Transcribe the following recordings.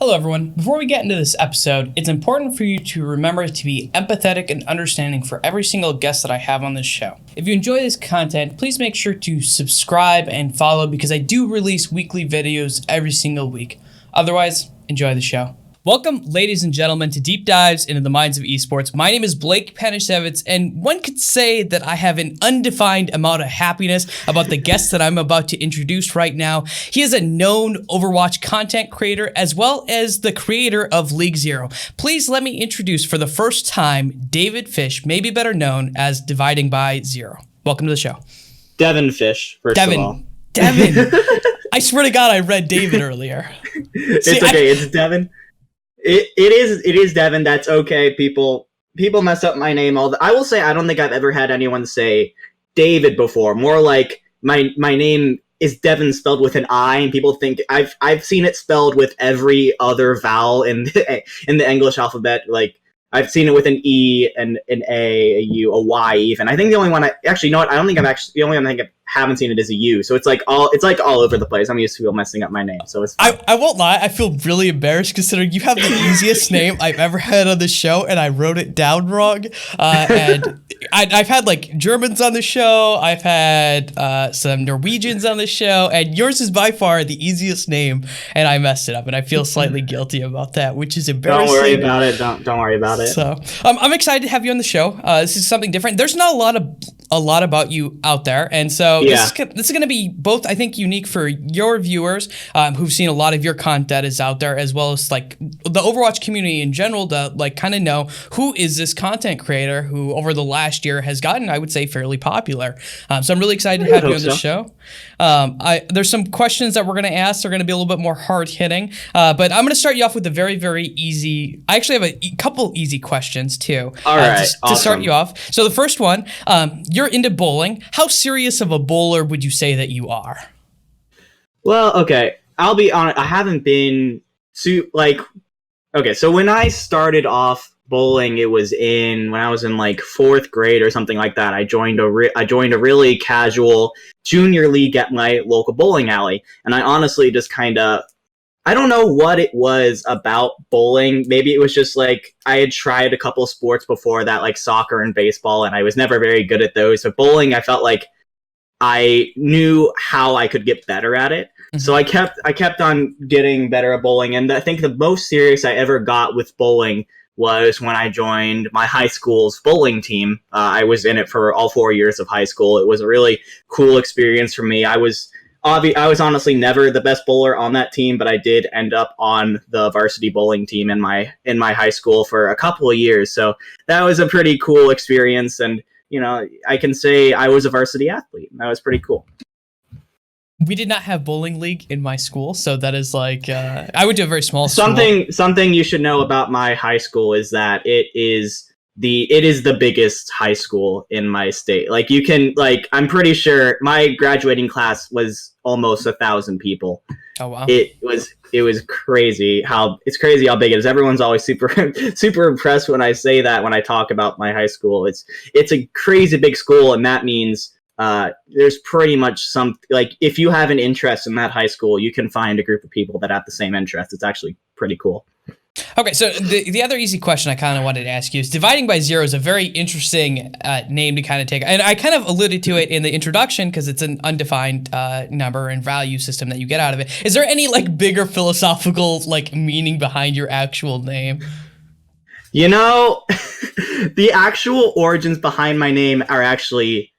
Hello everyone. Before we get into this episode, it's important for you to remember to be empathetic and understanding for every single guest that I have on this show. If you enjoy this content, please make sure to subscribe and follow because I do release weekly videos every single week. Otherwise, enjoy the show. Welcome, ladies and gentlemen, to Deep Dives into the Minds of Esports. My name is Blake Panishevitz, and one could say that I have an undefined amount of happiness about the guest that I'm about to introduce right now. He is a known Overwatch content creator, as well as the creator of League Zero. Please let me introduce for the first time, David Fish, maybe better known as Dividing by Zero. Welcome to the show. Devin Fish, first of all. Devin! I swear to God, I read David earlier. It's okay, it's Devin. It is Devin. That's okay. People mess up my name I will say I don't think I've ever had anyone say David before. More like my name is Devin spelled with an I, and people think I've seen it spelled with every other vowel in the English alphabet. Like I've seen it with an E and an A, a U, a Y even. I think the only one I haven't seen it as a U. So it's like all over the place. I'm used to people messing up my name, so it's fine. I won't lie, I feel really embarrassed considering you have the easiest name I've ever had on the show, and I wrote it down wrong. And I've had like Germans on the show, I've had some Norwegians on the show, and yours is by far the easiest name, and I messed it up, and I feel slightly guilty about that, which is embarrassing. Don't worry about it. Don't worry about it. So I'm excited to have you on the show. This is something different. There's not a lot about you out there, and so this is going to be both, I think, unique for your viewers who've seen a lot of your content is out there, as well as like the Overwatch community in general to like kind of know who is this content creator who over the last year has gotten, I would say, fairly popular. So I'm really excited to have you on the show. There's some questions that we're going to ask. They're going to be a little bit more hard hitting, but I'm going to start you off with a very, very easy. I actually have a couple easy questions too. All right, to start you off. So the first one, you're into bowling. How serious of a bowler would you say that you are? Well, okay, I'll be honest. I haven't been to okay. So when I started off bowling, it was when I was in like 4th grade or something like that. I joined a really casual junior league at my local bowling alley, and I honestly just kind of. I don't know what it was about bowling. Maybe it was just like I had tried a couple sports before that, like soccer and baseball, and I was never very good at those. But bowling, I felt like I knew how I could get better at it. Mm-hmm. So I kept on getting better at bowling. And I think the most serious I ever got with bowling was when I joined my high school's bowling team. I was in it for all 4 years of high school. It was a really cool experience for me. I was honestly never the best bowler on that team, but I did end up on the varsity bowling team in my high school for a couple of years. So that was a pretty cool experience. And, you know, I can say I was a varsity athlete. That was pretty cool. We did not have bowling league in my school. So that is like, I went to a very small school. Something you should know about my high school is that it is the biggest high school in my state. Like you can, I'm pretty sure my graduating class was almost 1,000 people. Oh wow! It was crazy how big it is. Everyone's always super impressed when I say that when I talk about my high school. It's a crazy big school, and that means there's pretty much if you have an interest in that high school, you can find a group of people that have the same interest. It's actually pretty cool. Okay, so the other easy question I kind of wanted to ask you is Dividing by Zero is a very interesting name to kind of take. And I kind of alluded to it in the introduction because it's an undefined number and value system that you get out of it. Is there any like bigger philosophical like meaning behind your actual name? You know, the actual origins behind my name are actually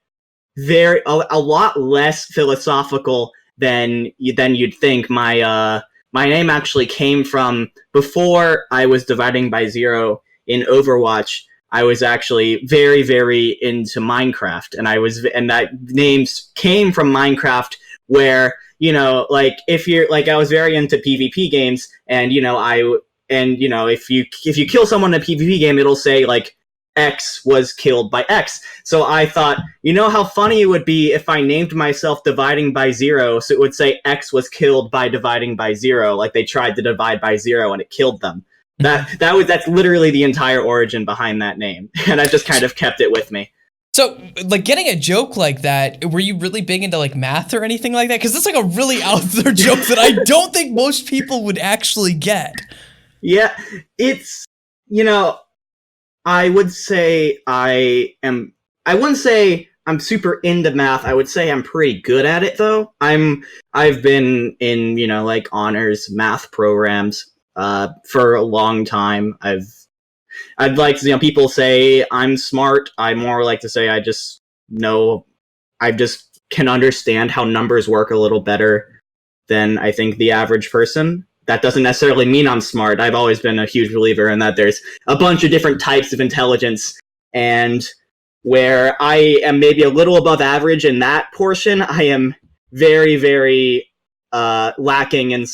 a lot less philosophical than you'd think. My name actually came from before I was Dividing by Zero in Overwatch. I was actually very, very into Minecraft, and that name came from Minecraft, where if you're I was very into PvP games, and if you kill someone in a PvP game, it'll say like X was killed by X. So I thought, how funny it would be if I named myself Dividing by Zero, so it would say X was killed by dividing by zero, like they tried to divide by zero and it killed them. That's literally the entire origin behind that name, and I've just kind of kept it with me. So, like, getting a joke like that, were you really big into, like, math or anything like that? Because that's, like, a really out there joke that I don't think most people would actually get. Yeah, it's, you know, I would say I wouldn't say I'm super into math. I would say I'm pretty good at it, though. I've been in, like, honors math programs for a long time. I'd like to, people say I'm smart. I more like to say I just know, I just can understand how numbers work a little better than I think the average person. That doesn't necessarily mean I'm smart. I've always been a huge believer in that there's a bunch of different types of intelligence, and where I am maybe a little above average in that portion, I am very, very lacking in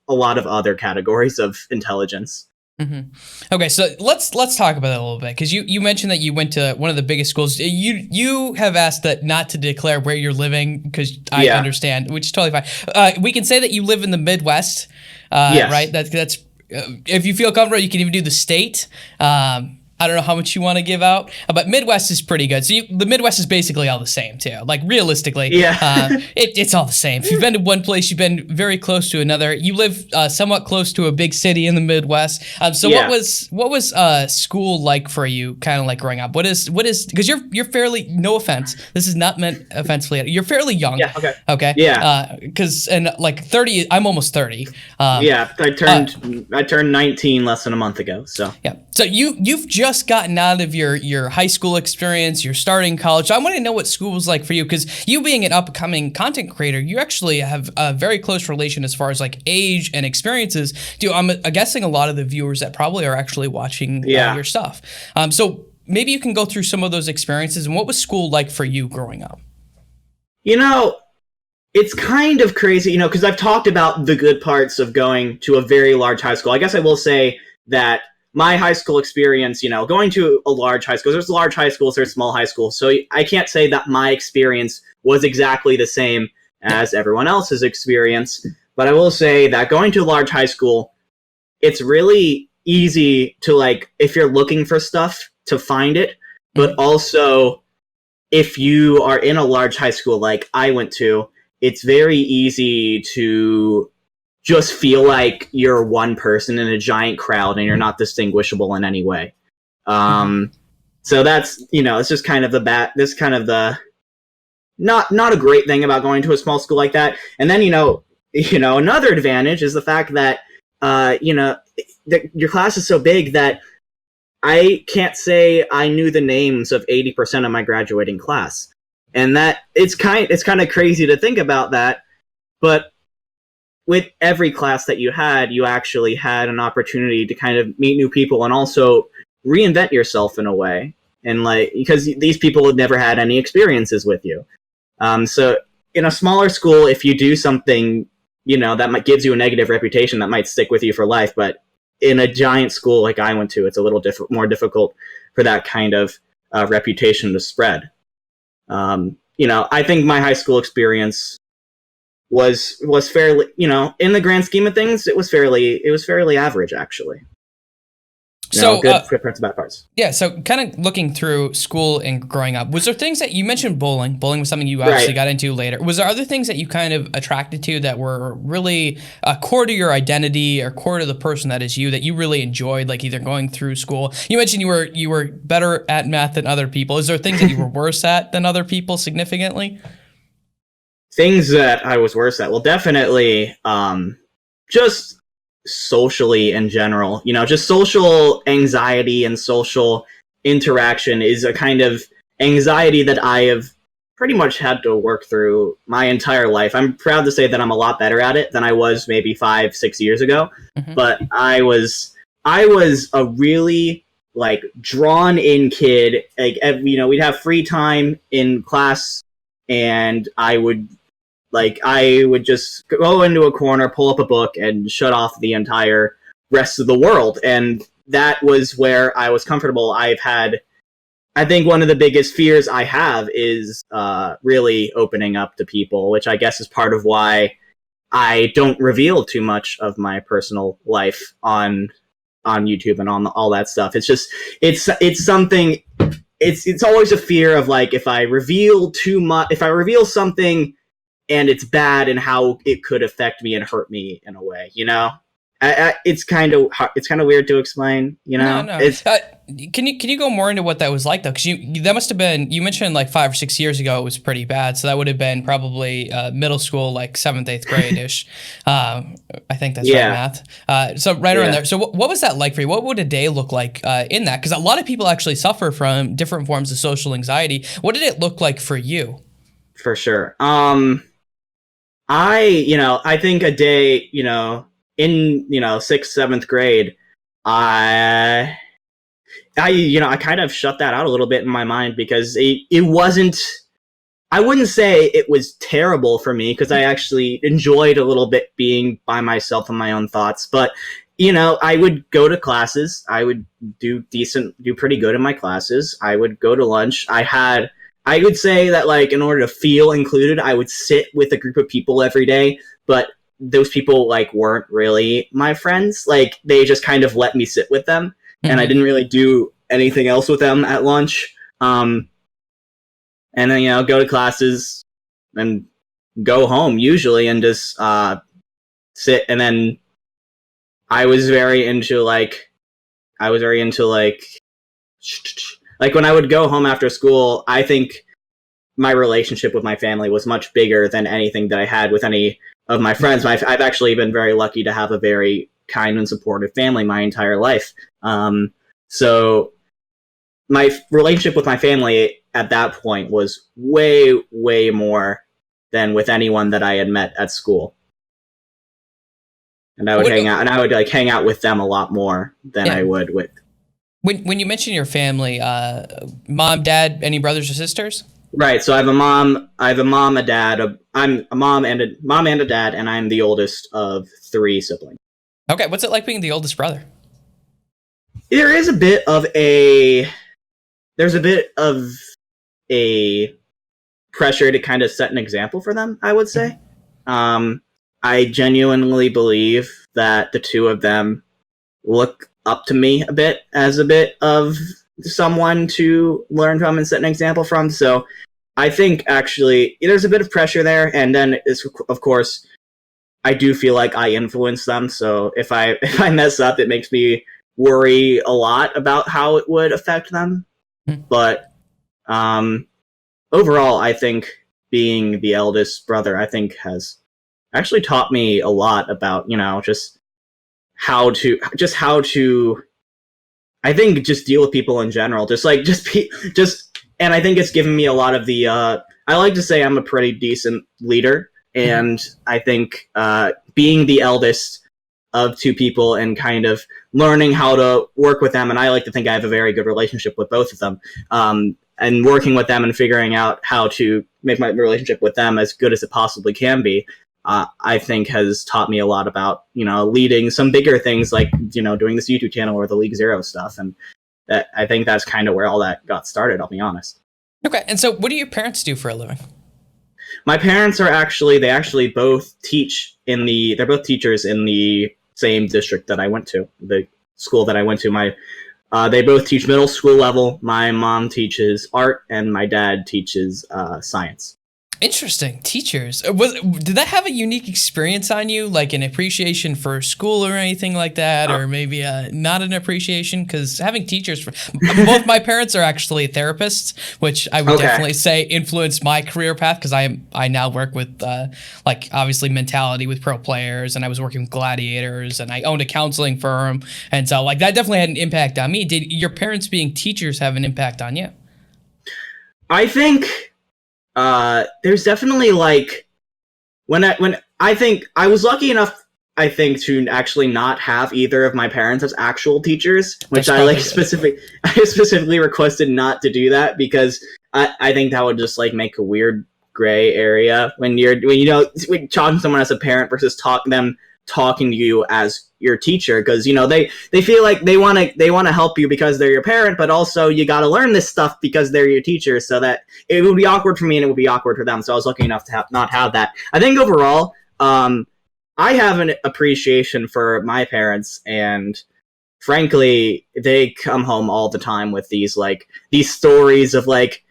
a lot of other categories of intelligence. Mm-hmm. Okay, so let's talk about that a little bit, because you mentioned that you went to one of the biggest schools. You have asked that not to declare where you're living, because I understand, which is totally fine. We can say that you live in the Midwest, yes. Right? That's if you feel comfortable, you can even do the state. I don't know how much you want to give out, but Midwest is pretty good. So the Midwest is basically all the same too. Like, realistically, it's all the same. If you've been to one place, you've been very close to another. You live somewhat close to a big city in the Midwest. What was school like for you? Kind of like growing up. What is because you're fairly, no offense, this is not meant offensively. You're fairly young. Yeah. Okay. Okay. Yeah. Because and like 30, I'm almost 30. I turned 19 less than a month ago. So yeah. So you've just gotten out of your high school experience, you're starting college. So I want to know what school was like for you, because you being an upcoming content creator, you actually have a very close relation as far as like age and experiences to, I'm guessing, a lot of the viewers that probably are actually watching your stuff. So maybe you can go through some of those experiences, and what was school like for you growing up? It's kind of crazy, because I've talked about the good parts of going to a very large high school. I guess I will say that my high school experience, going to a large high school, there's large high schools, there's small high schools. So I can't say that my experience was exactly the same as everyone else's experience. But I will say that going to a large high school, it's really easy to, like, if you're looking for stuff, to find it. But also, if you are in a large high school like I went to, it's very easy to just feel like you're one person in a giant crowd and you're not distinguishable in any way. So that's, it's just kind of not a great thing about going to a small school like that. And then, another advantage is the fact that, your class is so big that I can't say I knew the names of 80% of my graduating class. And that it's kind of crazy to think about that, but with every class that you actually had an opportunity to kind of meet new people and also reinvent yourself in a way. And because these people had never had any experiences with you. So in a smaller school, if you do something, that gives you a negative reputation, that might stick with you for life. But in a giant school like I went to, it's a little more difficult for that kind of reputation to spread. I think my high school experience was fairly, in the grand scheme of things, it was fairly average, actually. Good parts, bad parts. Yeah, so kind of looking through school and growing up, was there things that you mentioned bowling? Bowling was something you obviously got into later. Was there other things that you kind of attracted to that were really core to your identity or core to the person that is you, that you really enjoyed, like either going through school? You mentioned you were better at math than other people. Is there things that you were worse at than other people significantly? Things that I was worse at? Well, definitely just socially in general. Just social anxiety and social interaction is a kind of anxiety that I have pretty much had to work through my entire life. I'm proud to say that I'm a lot better at it than I was maybe 5-6 years ago. But I was a really, like, drawn in kid. Like, we'd have free time in class, and I would just go into a corner, pull up a book, and shut off the entire rest of the world. And that was where I was comfortable. I think one of the biggest fears I have is really opening up to people, which I guess is part of why I don't reveal too much of my personal life on YouTube and on all that stuff. It's just, it's something it's always a fear of like if I reveal too much, if I reveal something and it's bad and how it could affect me and hurt me in a way, you know. It's kind of weird to explain, you know. No. It's Can you go more into what that was like though? Because that must have been, you mentioned like 5 or 6 years ago it was pretty bad, so that would have been probably middle school, like 7th, 8th grade ish. I think that's right, math. So right around there. So what was that like for you? What would a day look like in that? Because a lot of people actually suffer from different forms of social anxiety. What did it look like for you? For sure. I think a day, in 6th, 7th grade, I kind of shut that out a little bit in my mind because it wasn't, I wouldn't say it was terrible for me because I actually enjoyed a little bit being by myself and my own thoughts. But, I would go to classes. I would do pretty good in my classes. I would go to lunch. I would say that, like, in order to feel included, I would sit with a group of people every day, but those people, like, weren't really my friends. Like, they just kind of let me sit with them, and I didn't really do anything else with them at lunch. And then, go to classes and go home, usually, and just sit. And then I was very into, like, when I would go home after school, I think my relationship with my family was much bigger than anything that I had with any of my friends. I've actually been very lucky to have a very kind and supportive family my entire life. So my relationship with my family at that point was way, way more than with anyone that I had met at school. And I would hang out with them a lot more than I would with. When you mention your family, mom, dad, any brothers or sisters? Right. So I have a mom, a dad. I'm a mom and a dad, and I'm the oldest of 3 siblings. Okay. What's it like being the oldest brother? There's a bit of a pressure to kind of set an example for them, I would say. I genuinely believe that the two of them look up to me a bit as a bit of someone to learn from and set an example from. So I think actually there's a bit of pressure there, and then of course I do feel like I influence them. So if I mess up, it makes me worry a lot about how it would affect them. But overall, I think being the eldest brother, I think, has actually taught me a lot about just how to I think just deal with people in general, and I think it's given me a lot of the I like to say I'm a pretty decent leader, and I think being the eldest of 2 people and kind of learning how to work with them, and I like to think I have a very good relationship with both of them, and working with them and figuring out how to make my relationship with them as good as it possibly can be, I think has taught me a lot about, leading some bigger things like, doing this YouTube channel or the League Zero stuff. And that, I think that's kind of where all that got started, I'll be honest. Okay. And so what do your parents do for a living? My parents they both teach they're both teachers in the same district that I went to, the school that I went to. They both teach middle school level. My mom teaches art and my dad teaches science. Interesting. Teachers. Did that have a unique experience on you, like an appreciation for school or anything like that, or maybe not an appreciation? Because having teachers, both my parents are actually therapists, which I would definitely say influenced my career path, because I now work with like obviously mentality with pro players, and I was working with gladiators, and I owned a counseling firm, and so like that definitely had an impact on me. Did your parents being teachers have an impact on you? I think there's definitely like when I think I was lucky enough, I think, to actually not have either of my parents as actual teachers, which I specifically requested not to do that, because I think that would just like make a weird gray area when talking to someone as a parent versus talking to you as your teacher, because they feel like they want to help you because they're your parent, but also you got to learn this stuff because they're your teacher, so that it would be awkward for me and it would be awkward for them. So I was lucky enough to not have that. I think overall I have an appreciation for my parents and frankly, they come home all the time with these stories of like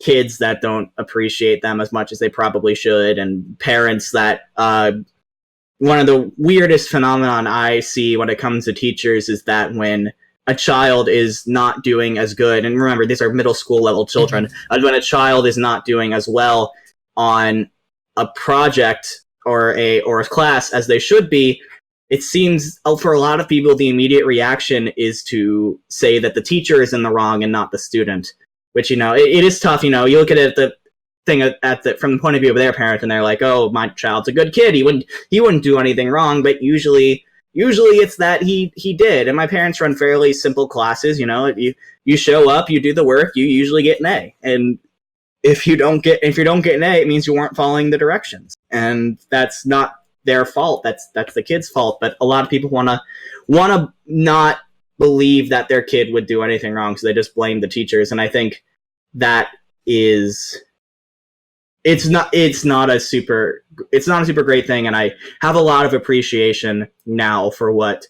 kids that don't appreciate them as much as they probably should, and parents that one of the weirdest phenomenon I see when it comes to teachers is that when a child is not doing as good, and remember, these are middle school level children, when a child is not doing as well on a project or a class as they should be, it seems for a lot of people the immediate reaction is to say that the teacher is in the wrong and not the student, which, it is tough. You look at it, the thing from the point of view of their parent, and they're like, oh, my child's a good kid, he wouldn't do anything wrong, but usually it's that he did. And my parents run fairly simple classes. You show up, you do the work, you usually get an A. And if you don't get an A, it means you weren't following the directions. And that's not their fault. That's the kid's fault. But a lot of people wanna not believe that their kid would do anything wrong, so they just blame the teachers. And I think that it's not a super great thing, and I have a lot of appreciation now for what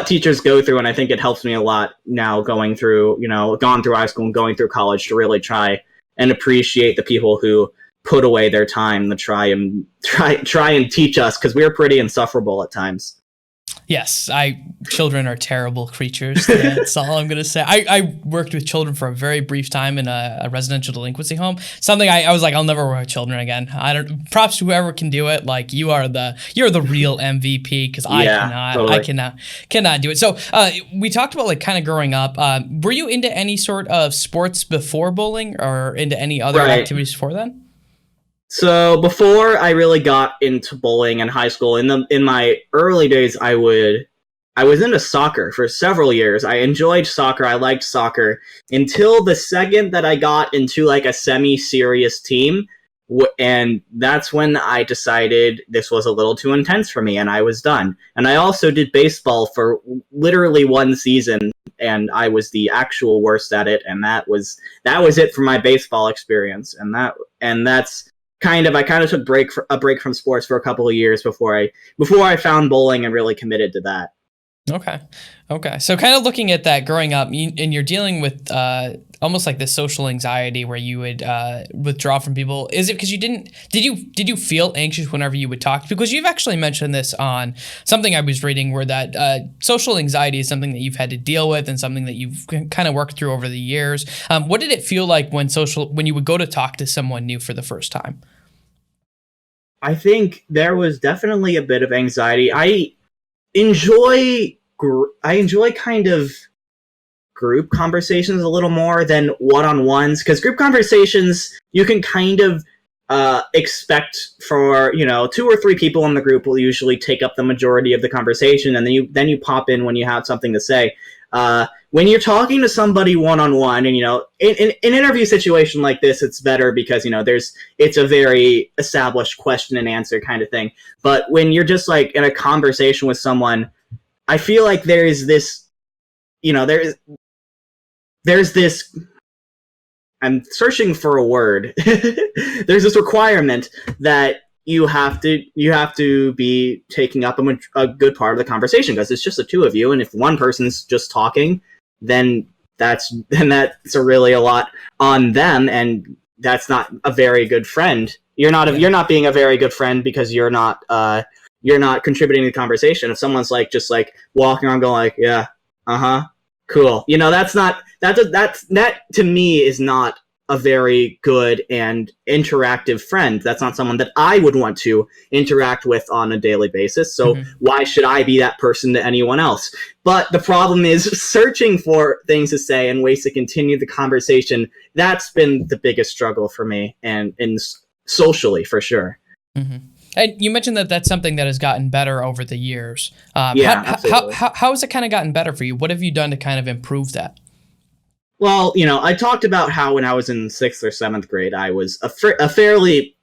teachers go through, and I think it helps me a lot now gone through high school and going through college to really try and appreciate the people who put away their time to try and teach us, because we're pretty insufferable at times. Yes, children are terrible creatures. That's all I'm going to say. I worked with children for a very brief time in a residential delinquency home. Something I was like, I'll never work with children again. Props to whoever can do it. Like, you're the real MVP, because I cannot. Totally. I cannot do it. So we talked about like kind of growing up. Were you into any sort of sports before bowling, or into any other activities before then? So before I really got into bowling in high school, in my early days, I was into soccer for several years. I enjoyed soccer. I liked soccer until the second that I got into like a semi-serious team, and that's when I decided this was a little too intense for me, and I was done. And I also did baseball for literally one season, and I was the actual worst at it, and that was it for my baseball experience. And that's I kind of took a break from sports for a couple of years before I found bowling and really committed to that. Okay. So kind of looking at that growing up, and you're dealing with almost like this social anxiety where you would withdraw from people. Is it because did you feel anxious whenever you would talk? Because you've actually mentioned this on something I was reading, where that social anxiety is something that you've had to deal with and something that you've kind of worked through over the years. What did it feel like when you would go to talk to someone new for the first time? I think there was definitely a bit of anxiety. I enjoy kind of group conversations a little more than one-on-ones, because group conversations you can kind of expect for 2 or 3 people in the group will usually take up the majority of the conversation, and then you pop in when you have something to say. When you're talking to somebody one-on-one, and in an interview situation like this, it's better because it's a very established question and answer kind of thing. But when you're just like in a conversation with someone, I feel like there is this, there's this. I'm searching for a word. There's this requirement that you have to be taking up a good part of the conversation, because it's just the two of you, and if one person's just talking, then that's really a lot on them, and that's not a very good friend. You're not being a very good friend because you're not contributing to the conversation. If someone's like just like walking around going like, yeah, cool, that to me is not a very good and interactive friend. That's not someone that I would want to interact with on a daily basis. So why should I be that person to anyone else? But the problem is searching for things to say and ways to continue the conversation. That's been the biggest struggle for me, and socially for sure. Mm-hmm. And you mentioned that that's something that has gotten better over the years. Absolutely. How has it kind of gotten better for you? What have you done to kind of improve that? Well, I talked about how when I was in 6th or 7th grade, I was a fairly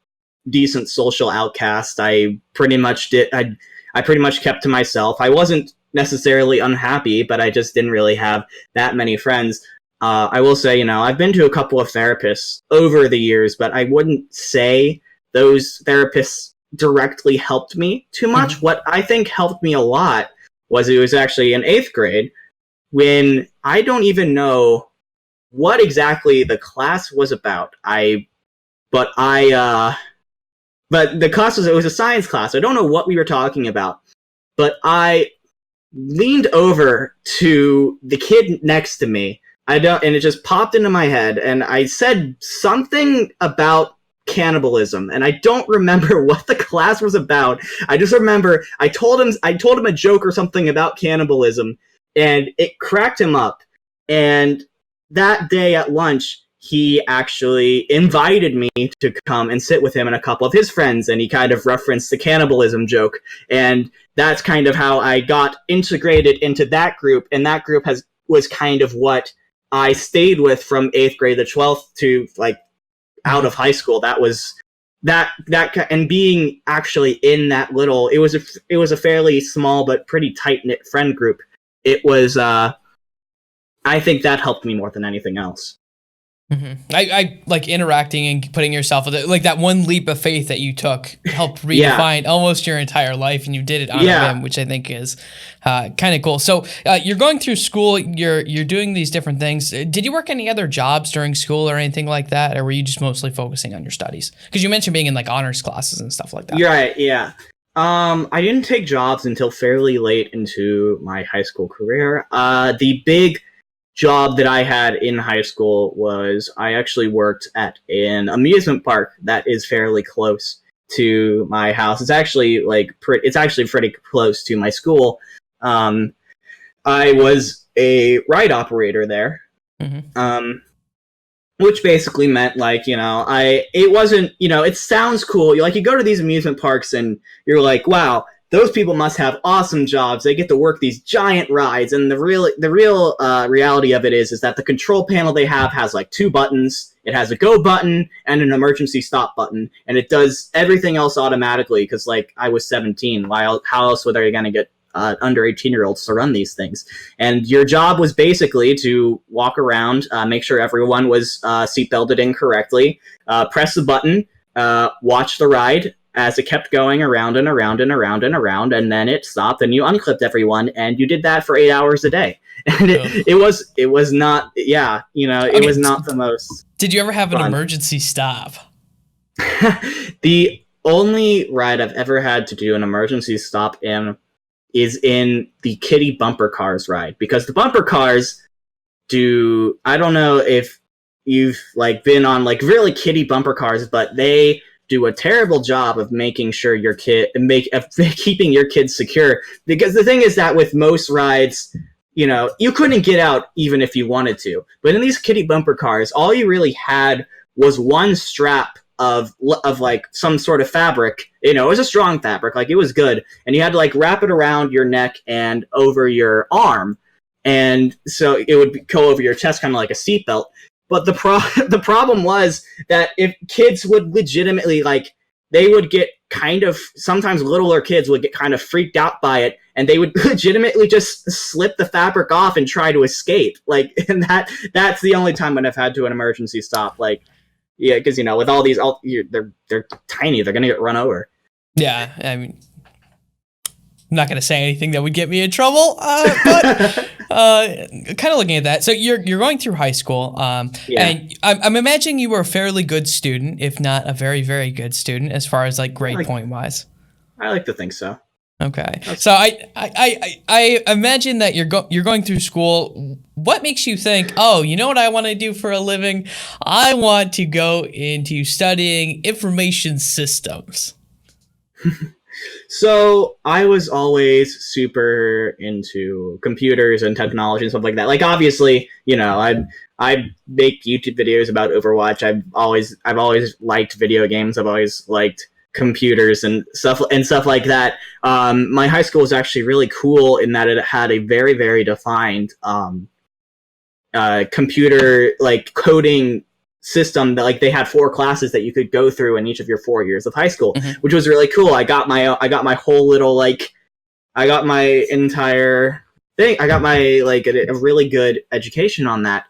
decent social outcast. I pretty much kept to myself. I wasn't necessarily unhappy, but I just didn't really have that many friends. I will say, I've been to a couple of therapists over the years, but I wouldn't say those therapists directly helped me too much. What I think helped me a lot was it was actually in 8th grade. when I don't even know what exactly the class was about. But the class it was a science class. I don't know what we were talking about, but I leaned over to the kid next to me. And it just popped into my head, and I said something about cannibalism, and I don't remember what the class was about. I just remember I told him a joke or something about cannibalism, and it cracked him up. And that day at lunch, he actually invited me to come and sit with him and a couple of his friends, and he kind of referenced the cannibalism joke, and that's kind of how I got integrated into that group, and that group was kind of what I stayed with from 8th grade to 12th to like out of high school. That was that and being actually in that little, it was a fairly small but pretty tight-knit friend group. It was I think that helped me more than anything else. Mm-hmm. I like interacting and putting yourself with it, like that one leap of faith that you took helped redefine almost your entire life, and you did it on a whim, which I think is kind of cool. So you're going through school, you're doing these different things. Did you work any other jobs during school or anything like that, or were you just mostly focusing on your studies? Because you mentioned being in like honors classes and stuff like that. You're right. Yeah. I didn't take jobs until fairly late into my high school career. The big job that I had in high school was I actually worked at an amusement park that is fairly close to my house. It's actually pretty close to my school. I was a ride operator there. Mm-hmm. Which basically meant it wasn't, it sounds cool. You go to these amusement parks and you're like, wow, those people must have awesome jobs. They get to work these giant rides, and the real reality of it is that the control panel they have has like 2 buttons. It has a go button and an emergency stop button, and it does everything else automatically. Because I was 17, how else were they going to get under 18-year-olds to run these things? And your job was basically to walk around, make sure everyone was seatbelted in correctly, press the button, watch the ride as it kept going around and around and around and around, and then it stopped, and you unclipped everyone, and you did that for 8 hours a day. And it was not, it was not the most. Did you ever have fun. An emergency stop? The only ride I've ever had to do an emergency stop in is in the kiddie bumper cars ride, because the bumper cars I don't know if you've been on really kiddie bumper cars, but they do a terrible job of making sure keeping your kids secure. Because the thing is that with most rides, you couldn't get out even if you wanted to. But in these kiddie bumper cars, all you really had was one strap of some sort of fabric. It was a strong fabric, it was good, and you had to wrap it around your neck and over your arm, and so it would go over your chest, kind of like a seatbelt. But the problem was that if kids would legitimately, they would get sometimes littler kids would get kind of freaked out by it, and they would legitimately just slip the fabric off and try to escape. And that's the only time when I've had to an emergency stop. Because, with all these, they're tiny, they're going to get run over. Yeah, I mean, I'm not going to say anything that would get me in trouble, but kind of looking at that. So you're going through high school, and I'm imagining you were a fairly good student, if not a very, very good student, as far as grade point wise. I like to think so. Okay, so I imagine that you're going through school. What makes you think, oh, you know what I want to do for a living? I want to go into studying information systems. So I was always super into computers and technology and stuff like that. Obviously, I make YouTube videos about Overwatch. I've always liked video games. I've always liked computers and stuff like that. My high school was actually really cool in that it had a very, very defined computer coding system that they had 4 classes that you could go through in each of your 4 years of high school, which was really cool. I got my whole little I got my entire thing. I got my a really good education on that.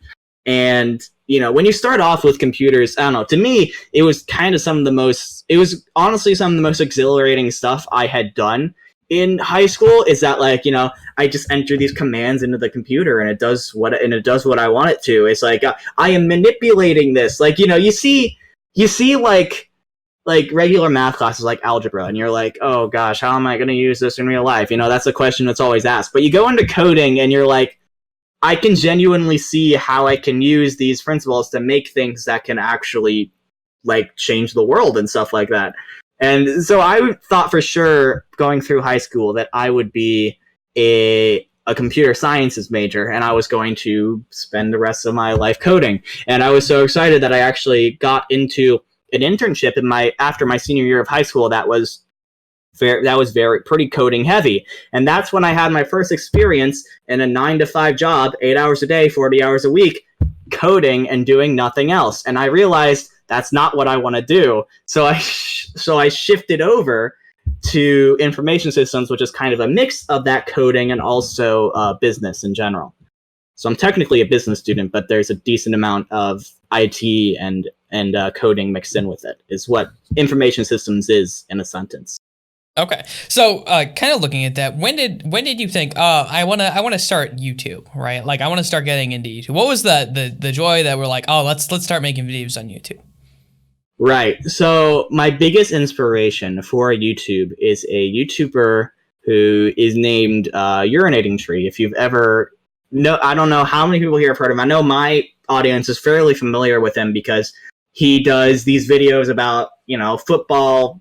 And when you start off with computers, I don't know, to me it was kind of it was honestly some of the most exhilarating stuff I had done in high school is that, like, I just enter these commands into the computer and it does what I want it to. It's like I am manipulating this. Like, you see like regular math classes like algebra, and you're like, oh gosh, how am I going to use this in real life? That's a question that's always asked. But you go into coding and you're like, I can genuinely see how I can use these principles to make things that can actually like change the world and stuff like that. And so I thought for sure going through high school that I would be a computer sciences major, and I was going to spend the rest of my life coding. And I was so excited that I actually got into an internship after my senior year of high school that was pretty coding heavy. And that's when I had my first experience in a 9-to-5 job, 8 hours a day, 40 hours a week, coding and doing nothing else. And I realized that's not what I want to do. So I shifted over to information systems, which is kind of a mix of that coding and also business in general. So I'm technically a business student, but there's a decent amount of IT and coding mixed in with it, is what information systems is in a sentence. Okay, so kind of looking at that, when did you think, I want to start YouTube, right? Like I want to start getting into YouTube. What was the joy that we're like, oh, let's start making videos on YouTube? Right. So my biggest inspiration for YouTube is a YouTuber who is named Urinating Tree. If you've ever I don't know how many people here have heard of him. I know my audience is fairly familiar with him because he does these videos about, football,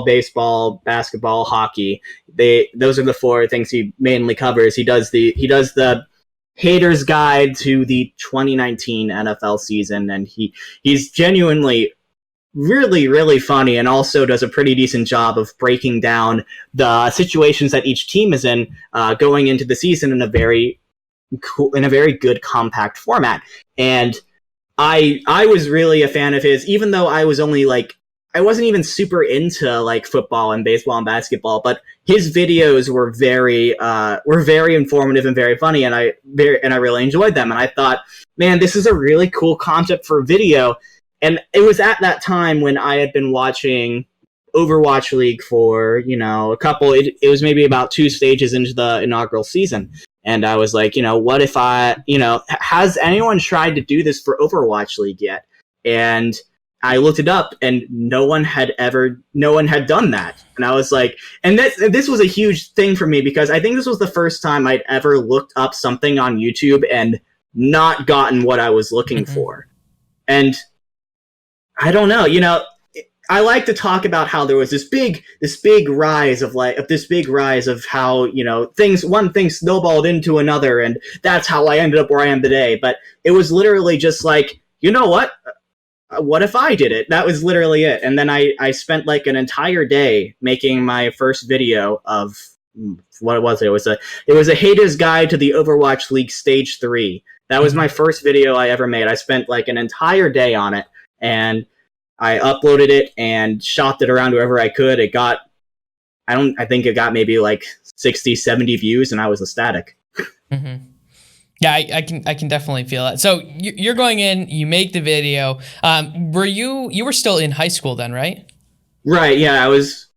baseball, basketball, hockey. Those are the four things he mainly covers. He does the Hater's Guide to the 2019 NFL season, and he's genuinely really, really funny, and also does a pretty decent job of breaking down the situations that each team is in going into the season in a very good compact format. And I was really a fan of his, even though I was only I wasn't even super into like football and baseball and basketball, but his videos were very informative and very funny, and I really enjoyed them. And I thought, man, this is a really cool concept for video. And it was at that time when I had been watching Overwatch League for, a couple, it was maybe about 2 stages into the inaugural season. And I was like, what if has anyone tried to do this for Overwatch League yet? And I looked it up, and no one had done that. And I was like, and this was a huge thing for me, because I think this was the first time I'd ever looked up something on YouTube and not gotten what I was looking for. And I don't know, I like to talk about how there was this big rise of how, one thing snowballed into another, and that's how I ended up where I am today. But it was literally just like, what if I did it? That was literally it. And then I spent like an entire day making my first video of what was it? It was a Hater's Guide to the Overwatch League Stage 3. That was my first video I ever made. I spent like an entire day on it, and I uploaded it and shopped it around wherever I could. I think it got maybe like 60, 70 views, and I was ecstatic. Mm-hmm. Yeah, I can definitely feel that. So you're going in, you make the video. You were still in high school then, right? Right. Yeah, it was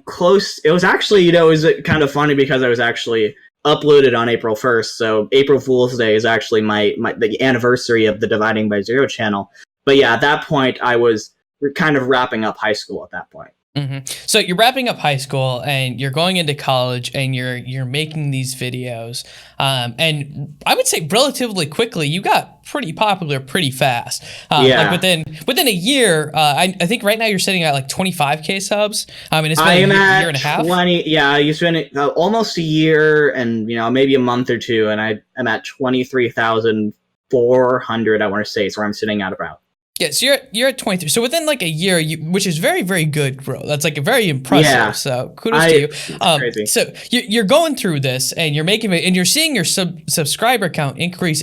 close. It was actually, it was kind of funny because I was actually uploaded on April 1st. So April Fool's Day is actually the anniversary of the Dividing by Zero channel. But yeah, at that point, I was kind of wrapping up high school at that point. Mm-hmm. So you're wrapping up high school and you're going into college and you're making these videos. And I would say relatively quickly, you got pretty popular pretty fast. Yeah. Like within a year, I think right now you're sitting at like 25K subs. And it's been a year and a half. 20. Yeah, you spent almost a year and maybe a month or two, and I'm at 23,400. I want to say is where I'm sitting at about. Yeah, so you're at 23. So within like a year, which is very, very good growth. That's like a very impressive. Yeah. So kudos to you. Crazy. So you're going through this and you're making it, and you're seeing your subscriber count increase.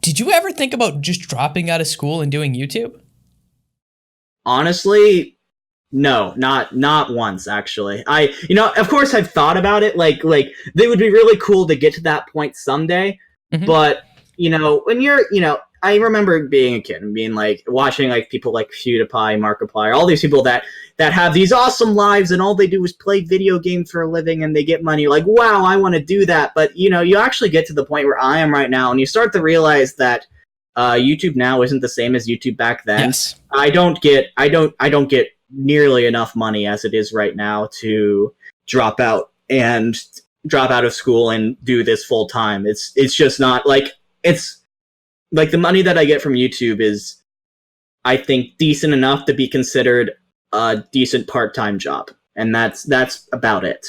Did you ever think about just dropping out of school and doing YouTube? Honestly, no, not once actually. Of course I've thought about it. Like they would be really cool to get to that point someday. Mm-hmm. But when you're I remember being a kid and being like watching like people like PewDiePie, Markiplier, all these people that have these awesome lives and all they do is play video games for a living and they get money. Like, wow, I want to do that. But you know, you actually get to the point where I am right now, and you start to realize that YouTube now isn't the same as YouTube back then. Yes. I don't get nearly enough money as it is right now to drop out of school and do this full time. It's just not like, it's like the money that I get from YouTube is, I think, decent enough to be considered a decent part-time job, and that's about it.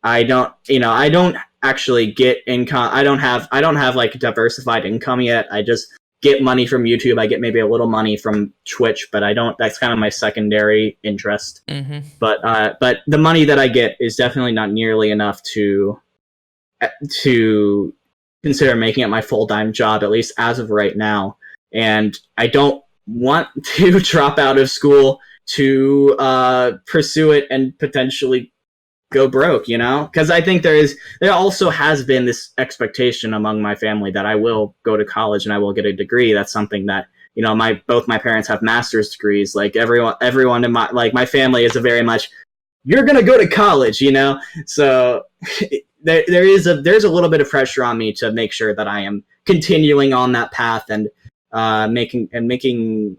I don't actually get income. I don't have like diversified income yet. I just get money from YouTube. I get maybe a little money from Twitch, but I don't. That's kind of my secondary interest. Mm-hmm. But the money that I get is definitely not nearly enough to consider making it my full-time job, at least as of right now. And I don't want to drop out of school to pursue it and potentially go broke, you know? Because I think there also has been this expectation among my family that I will go to college and I will get a degree. That's something that, you know, both my parents have master's degrees. Like everyone in my family is a very much, you're gonna go to college, you know? So there's a little bit of pressure on me to make sure that I am continuing on that path and making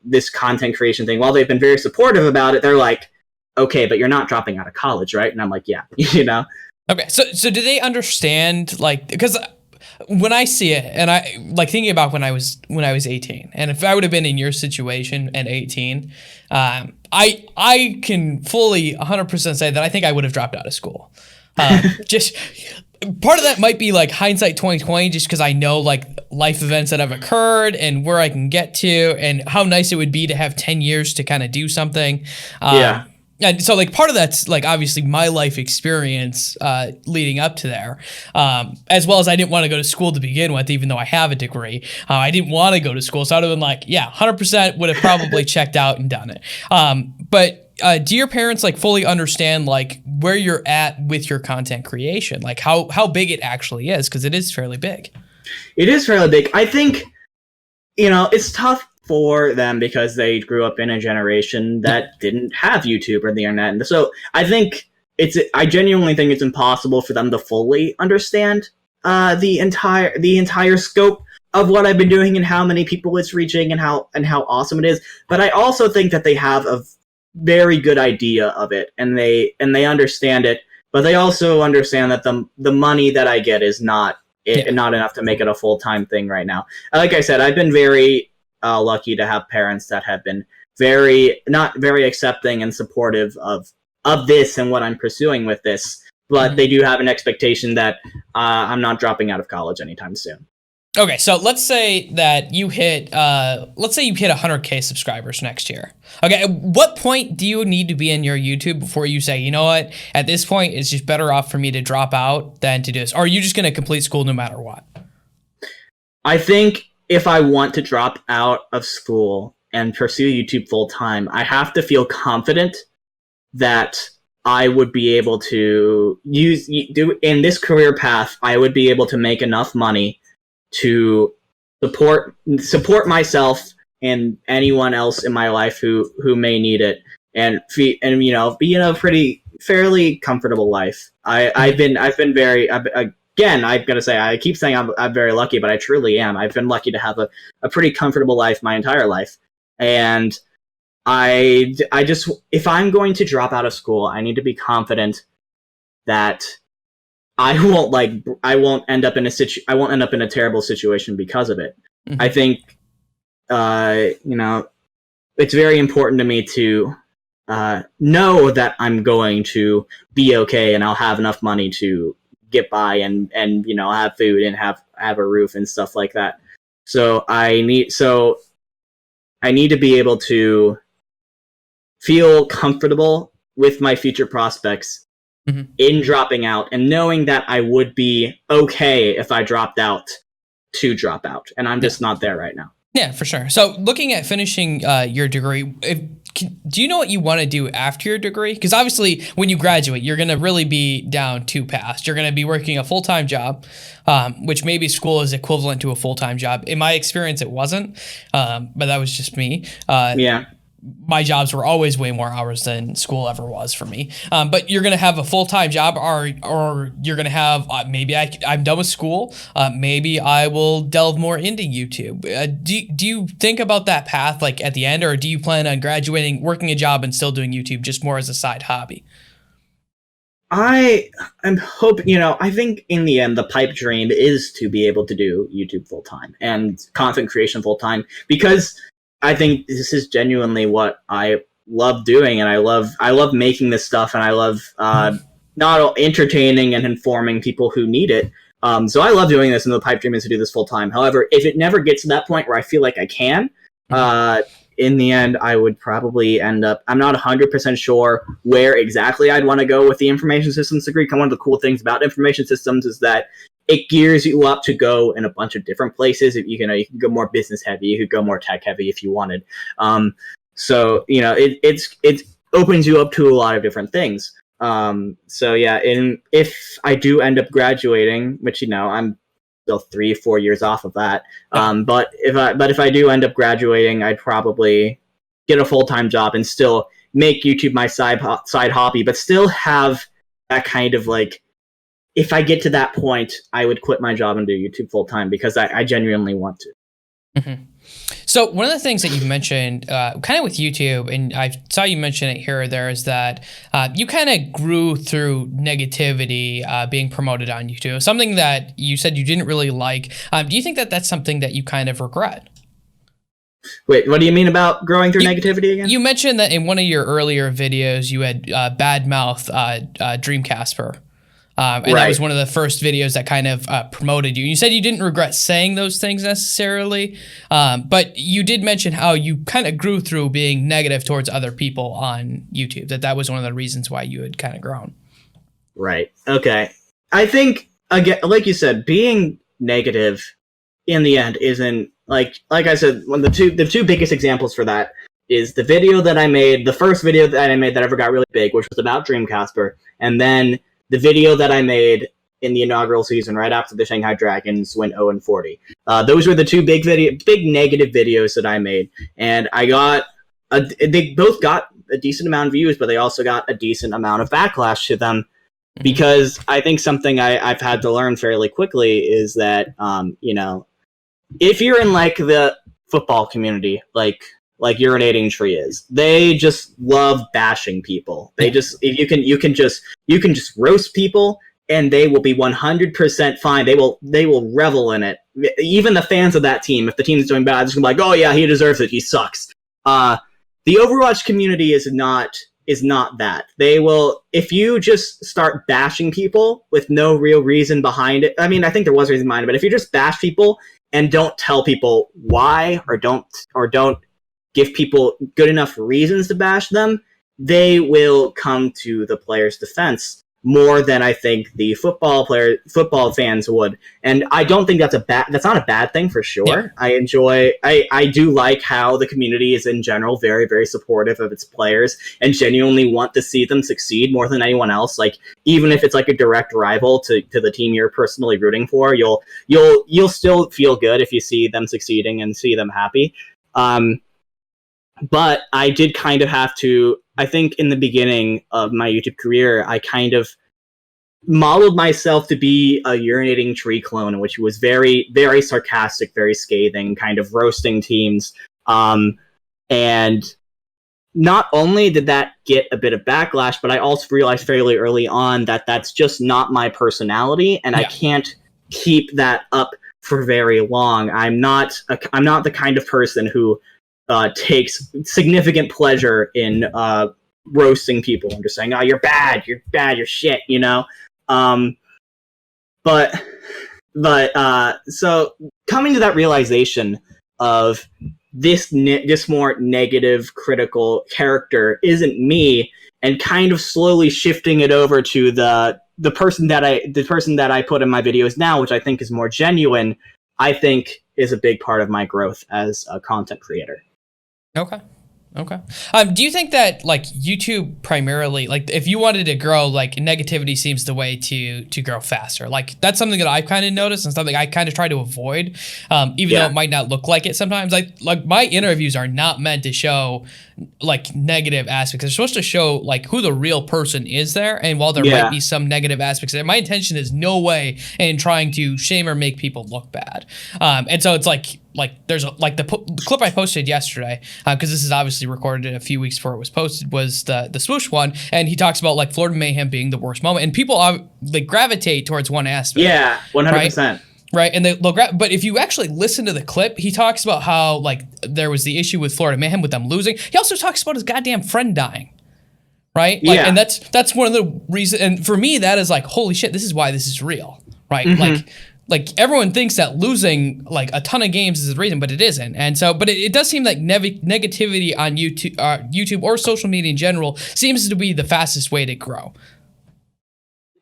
this content creation thing. While they've been very supportive about it, they're like, okay, but you're not dropping out of college, right? And I'm like, yeah, you know? Okay, so do they understand, like, because when I see it, and I like thinking about when I was 18, and if I would have been in your situation at 18, I can fully 100% say that I think I would have dropped out of school. Just part of that might be like hindsight 2020, just because I know like life events that have occurred and where I can get to, and how nice it would be to have 10 years to kind of do something. Yeah. And so like part of that's like obviously my life experience leading up to there, as well as I didn't want to go to school to begin with, even though I have a degree. I didn't want to go to school, so I'd have been like, yeah, 100% would have probably checked out and done it. But do your parents like fully understand like where you're at with your content creation, like how big it actually is? Because it is fairly big. It is fairly big. I think, you know, it's tough for them because they grew up in a generation that didn't have YouTube or the internet. And so I genuinely think it's impossible for them to fully understand the entire scope of what I've been doing and how many people it's reaching and how awesome it is. But I also think that they have a very good idea of it, and they understand it, but they also understand that the money that I get is not enough to make it a full-time thing right now. Like I said, I've been very lucky to have parents that have been not very accepting and supportive of this and what I'm pursuing with this, but they do have an expectation that I'm not dropping out of college anytime soon. Okay, so let's say that you hit 100K subscribers next year. Okay, at what point do you need to be in your YouTube before you say, you know what, at this point it's just better off for me to drop out than to do this? Or are you just going to complete school no matter what? I think if I want to drop out of school and pursue YouTube full time, I have to feel confident that I would be able to do in this career path. I would be able to make enough money to support myself and anyone else in my life who may need it, and you know, be in a fairly comfortable life. I've been very. Again, I've got to say, I keep saying I'm very lucky, but I truly am. I've been lucky to have a pretty comfortable life my entire life. And I just, if I'm going to drop out of school, I need to be confident that I won't end up in a terrible situation because of it. Mm-hmm. I think, you know, it's very important to me to know that I'm going to be okay and I'll have enough money to get by and you know, have food and have a roof and stuff like that. So I need to be able to feel comfortable with my future prospects in dropping out, and knowing that I would be okay if I dropped out to drop out, and I'm just not there right now. Yeah, for sure. So looking at finishing your degree, do you know what you want to do after your degree? Because obviously when you graduate, you're going to really be down two paths. You're going to be working a full-time job, which maybe school is equivalent to a full-time job. In my experience, it wasn't, but that was just me. Yeah. My jobs were always way more hours than school ever was for me. But you're going to have a full-time job, or you're going to have, maybe I'm done with school. Maybe I will delve more into YouTube. Do you think about that path like at the end, or do you plan on graduating, working a job, and still doing YouTube just more as a side hobby? I'm hoping, I think in the end, the pipe dream is to be able to do YouTube full-time and content creation full-time, because I think this is genuinely what I love doing, and I love making this stuff, and I love not entertaining and informing people who need it. So I love doing this, and the pipe dream is to do this full time. However, if it never gets to that point where I feel like I can, in the end, I would probably end up. I'm not 100% sure where exactly I'd want to go with the information systems degree. One of the cool things about information systems is that it gears you up to go in a bunch of different places. You can go more business heavy, you could go more tech heavy if you wanted. So it opens you up to a lot of different things. So yeah, if I do end up graduating, which I'm still 3-4 years off of that. But if I do end up graduating, I'd probably get a full-time job and still make YouTube my side hobby, but still have that kind of like, if I get to that point, I would quit my job and do YouTube full time, because I genuinely want to. Mm-hmm. So one of the things that you mentioned, kind of with YouTube, and I saw you mention it here or there, is that you kind of grew through negativity being promoted on YouTube. Something that you said you didn't really like. Do you think that that's something that you kind of regret? Wait, what do you mean about growing through negativity again? You mentioned that in one of your earlier videos, you had bad mouth Dreamcasper. And right. That was one of the first videos that kind of promoted you. You said you didn't regret saying those things necessarily, but you did mention how you kind of grew through being negative towards other people on YouTube, that was one of the reasons why you had kind of grown. Right. Okay. I think, again, like you said, being negative in the end isn't, like I said, the two biggest examples for that is the video that I made, the first video that I made that ever got really big, which was about Dreamcasper, and then the video that I made in the inaugural season right after the Shanghai Dragons went 0-40. Those were the two big negative videos that I made, and they both got a decent amount of views, but they also got a decent amount of backlash to them, because I think something I've had to learn fairly quickly is that if you're in like the football community, like Urinating Tree is, they just love bashing people. They just, you can just roast people and they will be 100% fine. They will revel in it. Even the fans of that team, if the team is doing bad, they're just gonna be like, oh yeah, he deserves it, he sucks. The Overwatch community is not that. They will, if you just start bashing people with no real reason behind it. I mean, I think there was a reason behind it, but if you just bash people and don't tell people why, or don't give people good enough reasons to bash them, they will come to the player's defense more than I think the football fans would. And I don't think that's not a bad thing, for sure. Yeah. I do like how the community is in general very, very supportive of its players and genuinely want to see them succeed more than anyone else. Like, even if it's like a direct rival to the team you're personally rooting for, you'll still feel good if you see them succeeding and see them happy. But I did kind of have to, I think in the beginning of my YouTube career, I kind of modeled myself to be a Urinating Tree clone, which was very, very sarcastic, very scathing, kind of roasting teams. And not only did that get a bit of backlash, but I also realized fairly early on that that's just not my personality, and I can't keep that up for very long. I'm not the kind of person who takes significant pleasure in roasting people and just saying, oh, you're bad, you're shit, so coming to that realization of this more negative, critical character isn't me, and kind of slowly shifting it over to the person that I put in my videos now, which I think is more genuine, I think is a big part of my growth as a content creator. Okay. Okay. Do you think that like YouTube primarily, like if you wanted to grow, like negativity seems the way to grow faster? Like that's something that I've kind of noticed and something I kind of try to avoid, even though it might not look like it sometimes. Like my interviews are not meant to show like negative aspects. They're supposed to show like who the real person is there. And while there might be some negative aspects there, my intention is no way in trying to shame or make people look bad. And so it's like there's the clip I posted yesterday, because this is obviously recorded a few weeks before it was posted, was the swoosh one, and he talks about like Florida Mayhem being the worst moment, and people they gravitate towards one aspect. Yeah, 100%. Right, and but if you actually listen to the clip, he talks about how like there was the issue with Florida Mayhem with them losing. He also talks about his goddamn friend dying. Right? Like, and that's one of the reasons, and for me that is like, holy shit, this is why this is real. Right? Like everyone thinks that losing like a ton of games is the reason, but it isn't. And so, but it does seem like negativity on YouTube or social media in general seems to be the fastest way to grow.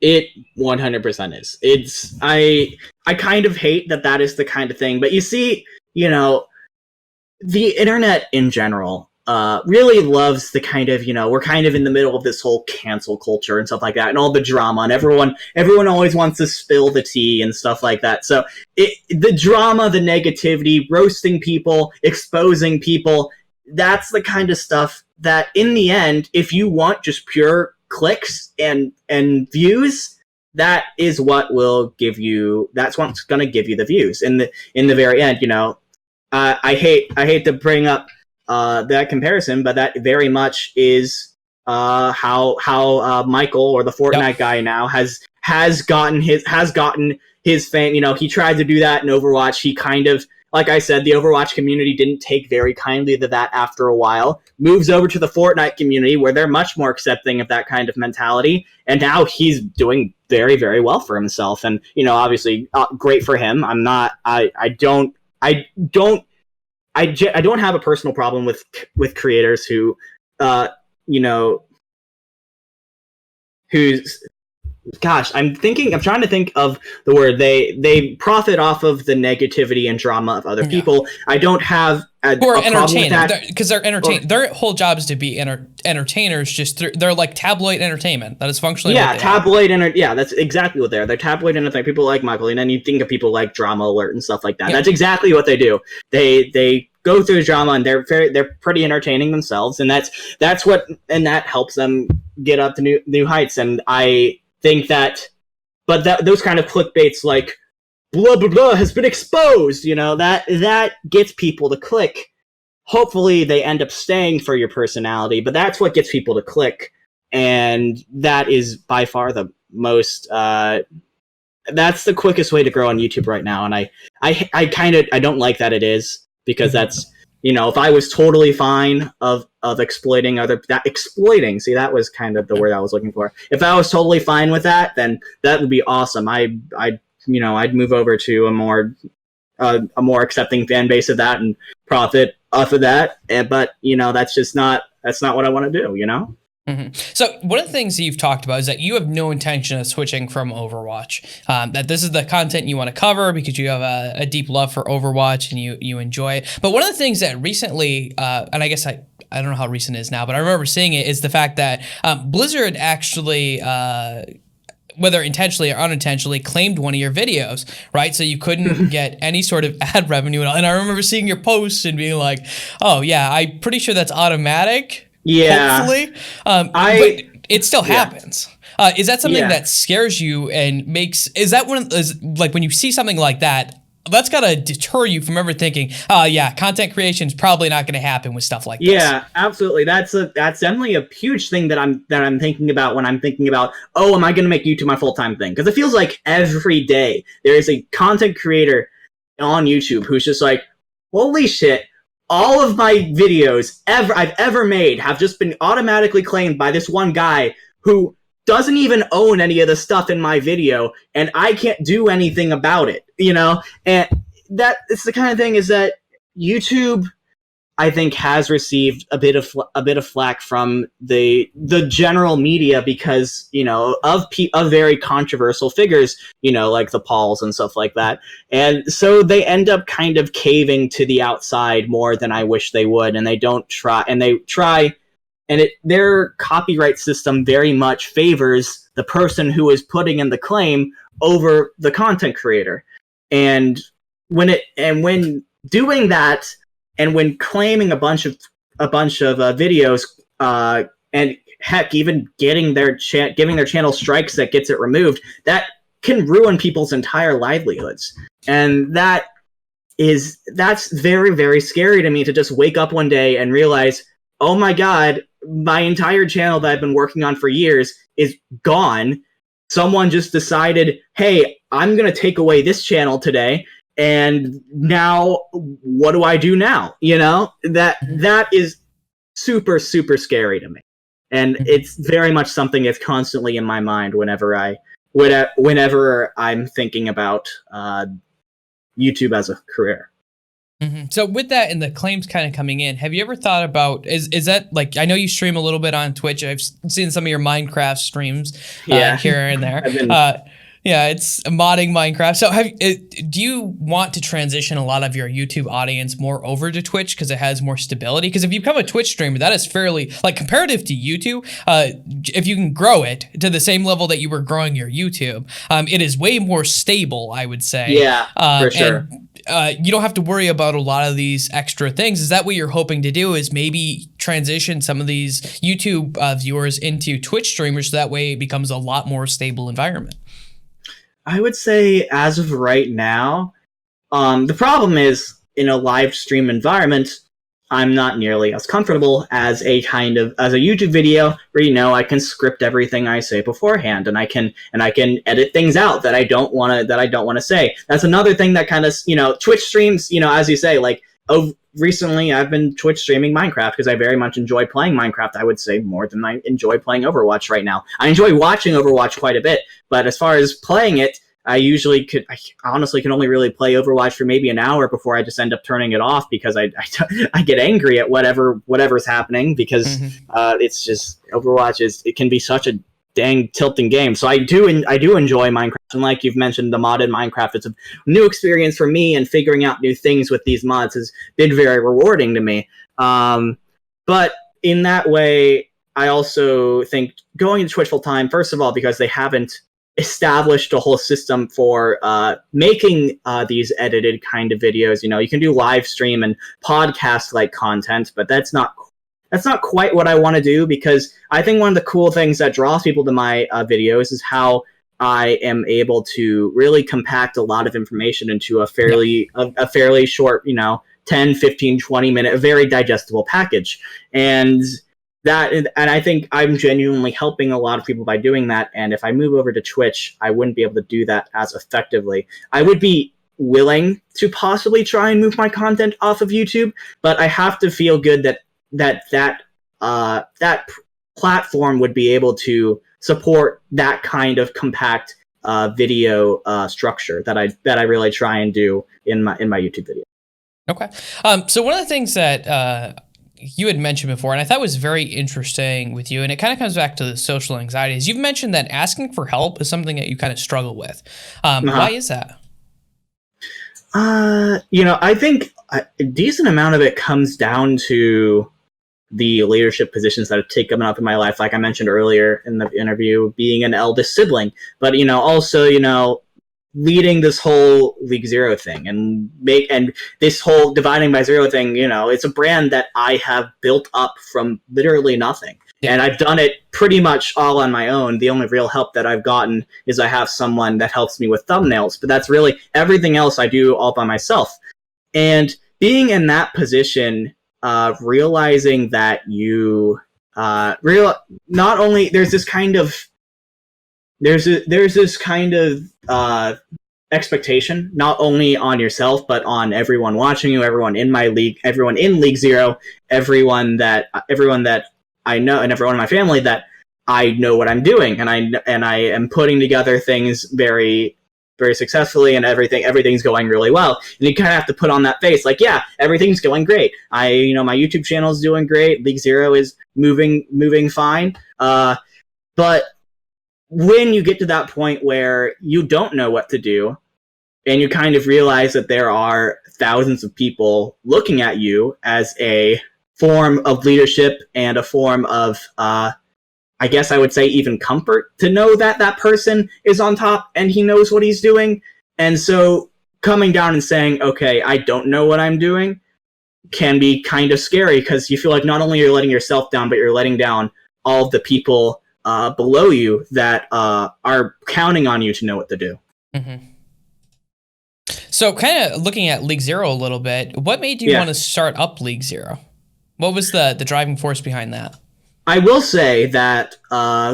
It 100% is. It's I kind of hate that is the kind of thing, but you see, you know, the internet in general really loves the kind of, you know, we're kind of in the middle of this whole cancel culture and stuff like that, and all the drama, and everyone always wants to spill the tea and stuff like that. So the drama, the negativity, roasting people, exposing people, that's the kind of stuff that in the end, if you want just pure clicks and views, that is what will give you, that's what's going to give you the views in the very end. You know, I hate to bring up that comparison, but that very much is how Michael, or the Fortnite guy now, has gotten his fame. You know, he tried to do that in Overwatch. He kind of, like I said, the Overwatch community didn't take very kindly to that after a while. Moves over to the Fortnite community, where they're much more accepting of that kind of mentality, and now he's doing very, very well for himself. And, you know, obviously, great for him. I don't have a personal problem with creators who, you know, who's, gosh, I'm trying to think of the word. They profit off of the negativity and drama of other people. I don't have a problem with that, because they're entertained. Their whole job is to be entertainers. They're like tabloid entertainment. That is functionally that's exactly what they are. They're tabloid entertainment. People like Michael, and then you think of people like Drama Alert and stuff like that. That's exactly what they do. They go through the drama, and they're pretty entertaining themselves, and that's what, and that helps them get up to new heights. And I think that, but those kind of clickbaits like blah blah blah has been exposed, you know, that gets people to click. Hopefully they end up staying for your personality, but that's what gets people to click, and that is by far the most that's the quickest way to grow on YouTube right now. And I don't like that it is, because that's, you know, if I was totally fine of exploiting exploiting, see, that was kind of the word I was looking for. If I was totally fine with that, then that would be awesome. I'd move over to a more accepting fan base of that and profit off of that. But, you know, that's not what I want to do, you know? Mm-hmm. So one of the things that you've talked about is that you have no intention of switching from Overwatch. That this is the content you want to cover because you have a deep love for Overwatch and you enjoy it. But one of the things that recently, and I guess I don't know how recent it is now, but I remember seeing it, is the fact that Blizzard actually, whether intentionally or unintentionally, claimed one of your videos, right? So you couldn't get any sort of ad revenue. And I remember seeing your posts and being like, oh yeah, I'm pretty sure that's automatic. Yeah. Hopefully. But it still happens. Is that something that scares you and is that like when you see something like that, that's got to deter you from ever thinking, content creation is probably not going to happen with stuff like this. Yeah, absolutely. That's definitely a huge thing that I'm thinking about when I'm thinking about, oh, am I going to make YouTube my full-time thing? Because it feels like every day there is a content creator on YouTube who's just like, holy shit, all of my videos I've ever made have just been automatically claimed by this one guy who doesn't even own any of the stuff in my video, and I can't do anything about it, you know? And that it's the kind of thing is that YouTube, I think has received a bit of flack from the general media because, you know, of very controversial figures, you know, like the Pauls and stuff like that. And so they end up kind of caving to the outside more than I wish they would, and they try, and their copyright system very much favors the person who is putting in the claim over the content creator. And when doing that, and when claiming a bunch of videos, and heck, even giving their channel strikes that gets it removed, that can ruin people's entire livelihoods. And that's very, very scary to me, to just wake up one day and realize, oh my God, my entire channel that I've been working on for years is gone. Someone just decided, hey, I'm going to take away this channel today. And now, what do I do now? You know, that is super, super scary to me. And it's very much something that's constantly in my mind whenever I'm thinking about YouTube as a career. Mm-hmm. So with that and the claims kind of coming in, have you ever thought about, is that, like, I know you stream a little bit on Twitch. I've seen some of your Minecraft streams here and there. Yeah, it's modding Minecraft. So do you want to transition a lot of your YouTube audience more over to Twitch because it has more stability? Because if you become a Twitch streamer, that is fairly, like, comparative to YouTube, if you can grow it to the same level that you were growing your YouTube, it is way more stable, I would say. Yeah, for sure. And you don't have to worry about a lot of these extra things. Is that what you're hoping to do, is maybe transition some of these YouTube viewers into Twitch streamers so that way it becomes a lot more stable environment? I would say as of right now, the problem is in a live stream environment, I'm not nearly as comfortable as a YouTube video where, you know, I can script everything I say beforehand, and I can edit things out that I don't want to say. That's another thing that kind of, you know, Twitch streams, you know, as you say, like, recently I've been Twitch streaming Minecraft because I very much enjoy playing Minecraft, I would say, more than I enjoy playing Overwatch right now. I enjoy watching Overwatch quite a bit, but as far as playing it, I honestly can only really play Overwatch for maybe an hour before I just end up turning it off because I get angry at whatever's happening, because it's just, Overwatch it can be such a dang tilting game. So I do enjoy Minecraft, and like you've mentioned, the modded Minecraft, it's a new experience for me, and figuring out new things with these mods has been very rewarding to me. But in that way, I also think going to Twitch full time, first of all, because they haven't established a whole system for making these edited kind of videos. You know, you can do live stream and podcast like content, but that's not quite what I want to do, because I think one of the cool things that draws people to my videos is how I am able to really compact a lot of information into a fairly short, you know, 10, 15, 20 minute, a very digestible package. And I think I'm genuinely helping a lot of people by doing that. And if I move over to Twitch, I wouldn't be able to do that as effectively. I would be willing to possibly try and move my content off of YouTube, but I have to feel good that platform would be able to support that kind of compact video structure that I really try and do in my YouTube video. Okay. So one of the things that you had mentioned before, and I thought was very interesting with you, and it kind of comes back to the social anxiety, is you've mentioned that asking for help is something that you kind of struggle with. Why is that? You know, I think a decent amount of it comes down to the leadership positions that have taken up in my life, like I mentioned earlier in the interview, being an eldest sibling, but, you know, also, you know, leading this whole League Zero thing and this whole Dividing by Zero thing. You know, it's a brand that I have built up from literally nothing. Yeah. And I've done it pretty much all on my own. The only real help that I've gotten is I have someone that helps me with thumbnails, but that's really everything else I do all by myself. And being in that position, realizing that you not only there's this kind of expectation, not only on yourself, but on everyone watching you, everyone in my league, everyone in League Zero, everyone that I know, and everyone in my family, that I know what I'm doing, and I am putting together things very, very successfully and everything's going really well. And you kind of have to put on that face like, yeah, everything's going great. My YouTube channel is doing great. League Zero is moving fine. But when you get to that point where you don't know what to do, and you kind of realize that there are thousands of people looking at you as a form of leadership and a form of, I guess I would say, even comfort to know that that person is on top and he knows what he's doing. And so coming down and saying, okay, I don't know what I'm doing, can be kind of scary, because you feel like not only you're letting yourself down, but you're letting down all of the people below you that are counting on you to know what to do. Mm-hmm. So kind of looking at League Zero a little bit, what made you want to start up League Zero? What was the driving force behind that? I will say that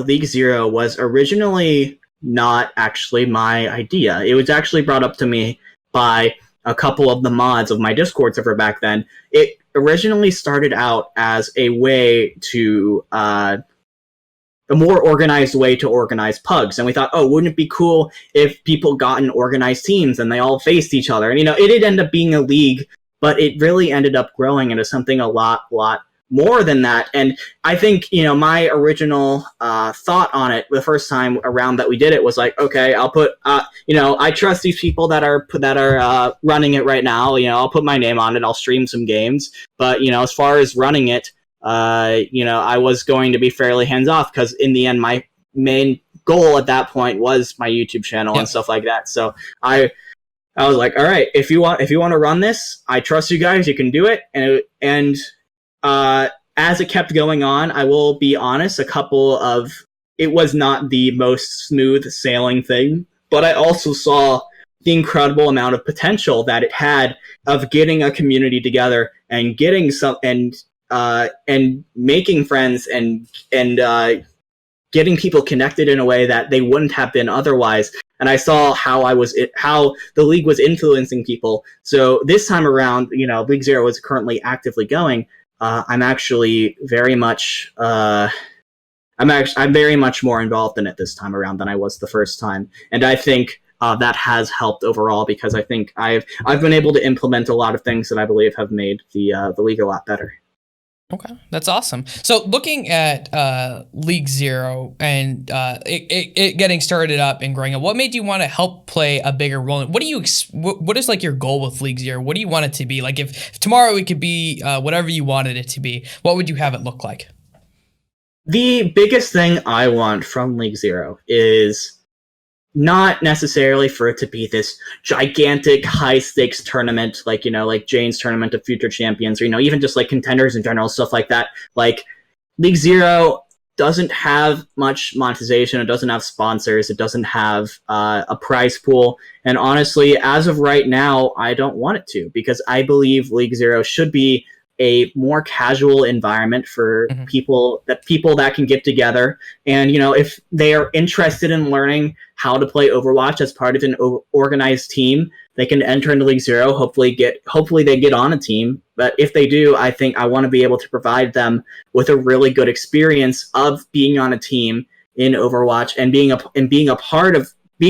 League Zero was originally not actually my idea. It was actually brought up to me by a couple of the mods of my Discord server back then. It originally started out as a way to a more organized way to organize pugs. And we thought, oh, wouldn't it be cool if people got in organized teams and they all faced each other? And, it did end up being a league, but it really ended up growing into something a lot more than that. And I think, my original thought on it the first time around that we did it was like, okay, I'll put, I trust these people that are running it right now. I'll put my name on it. I'll stream some games. But, as far as running it, I was going to be fairly hands off, because in the end, my main goal at that point was my YouTube channel and stuff like that. So I was like, all right, if you want to run this, I trust you guys. You can do it. And as it kept going on, I will be honest, it was not the most smooth sailing thing, but I also saw the incredible amount of potential that it had of getting a community together and getting and making friends and getting people connected in a way that they wouldn't have been otherwise. And I saw how the league was influencing people. So this time around, League Zero is currently actively going. I'm actually very much I'm very much more involved in it this time around than I was the first time, and I think that has helped overall, because I think I've been able to implement a lot of things that I believe have made the league a lot better. Okay, that's awesome. So looking at League Zero and it getting started up and growing up, what made you want to help play a bigger role? What is like your goal with League Zero? What do you want it to be? Like if tomorrow it could be whatever you wanted it to be, what would you have it look like? The biggest thing I want from League Zero is not necessarily for it to be this gigantic high-stakes tournament, like Jane's Tournament of Future Champions, or even just like contenders in general, stuff like that. Like, League Zero doesn't have much monetization, it doesn't have sponsors, it doesn't have a prize pool, and honestly, as of right now, I don't want it to, because I believe League Zero should be a more casual environment for people that can get together. And, if they are interested in learning how to play Overwatch as part of an organized team, they can enter into League Zero, hopefully they get on a team. But if they do, I think I want to be able to provide them with a really good experience of being on a team in Overwatch and being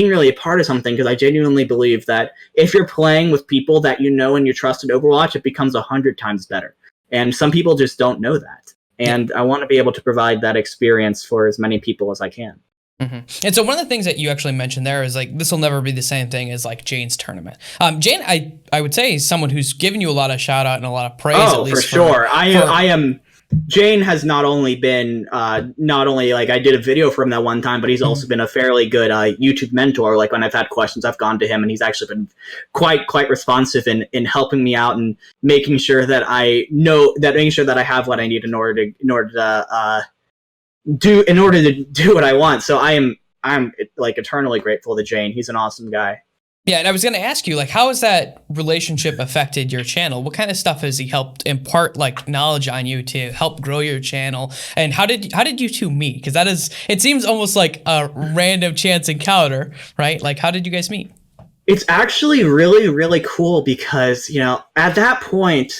really a part of something, because I genuinely believe that if you're playing with people that you know and you trust in Overwatch, it becomes 100 times better. And some people just don't know that. And I want to be able to provide that experience for as many people as I can. Mm-hmm. And so one of the things that you actually mentioned there is like, this will never be the same thing as like Jane's tournament. Jane, I would say, is someone who's given you a lot of shout out and a lot of praise. Oh, at least for sure. I am. Jane has not only like I did a video for him that one time, but he's also been a fairly good YouTube mentor. Like when I've had questions, I've gone to him, and he's actually been quite responsive in helping me out and making sure that I have what I need in order to do what I want. So I'm like eternally grateful to Jane. He's an awesome guy. Yeah, and I was going to ask you, like, how has that relationship affected your channel? What kind of stuff has he helped impart, like, knowledge on you to help grow your channel? And how did you two meet? Because it seems almost like a random chance encounter, right? Like, how did you guys meet? It's actually really, really cool because, at that point,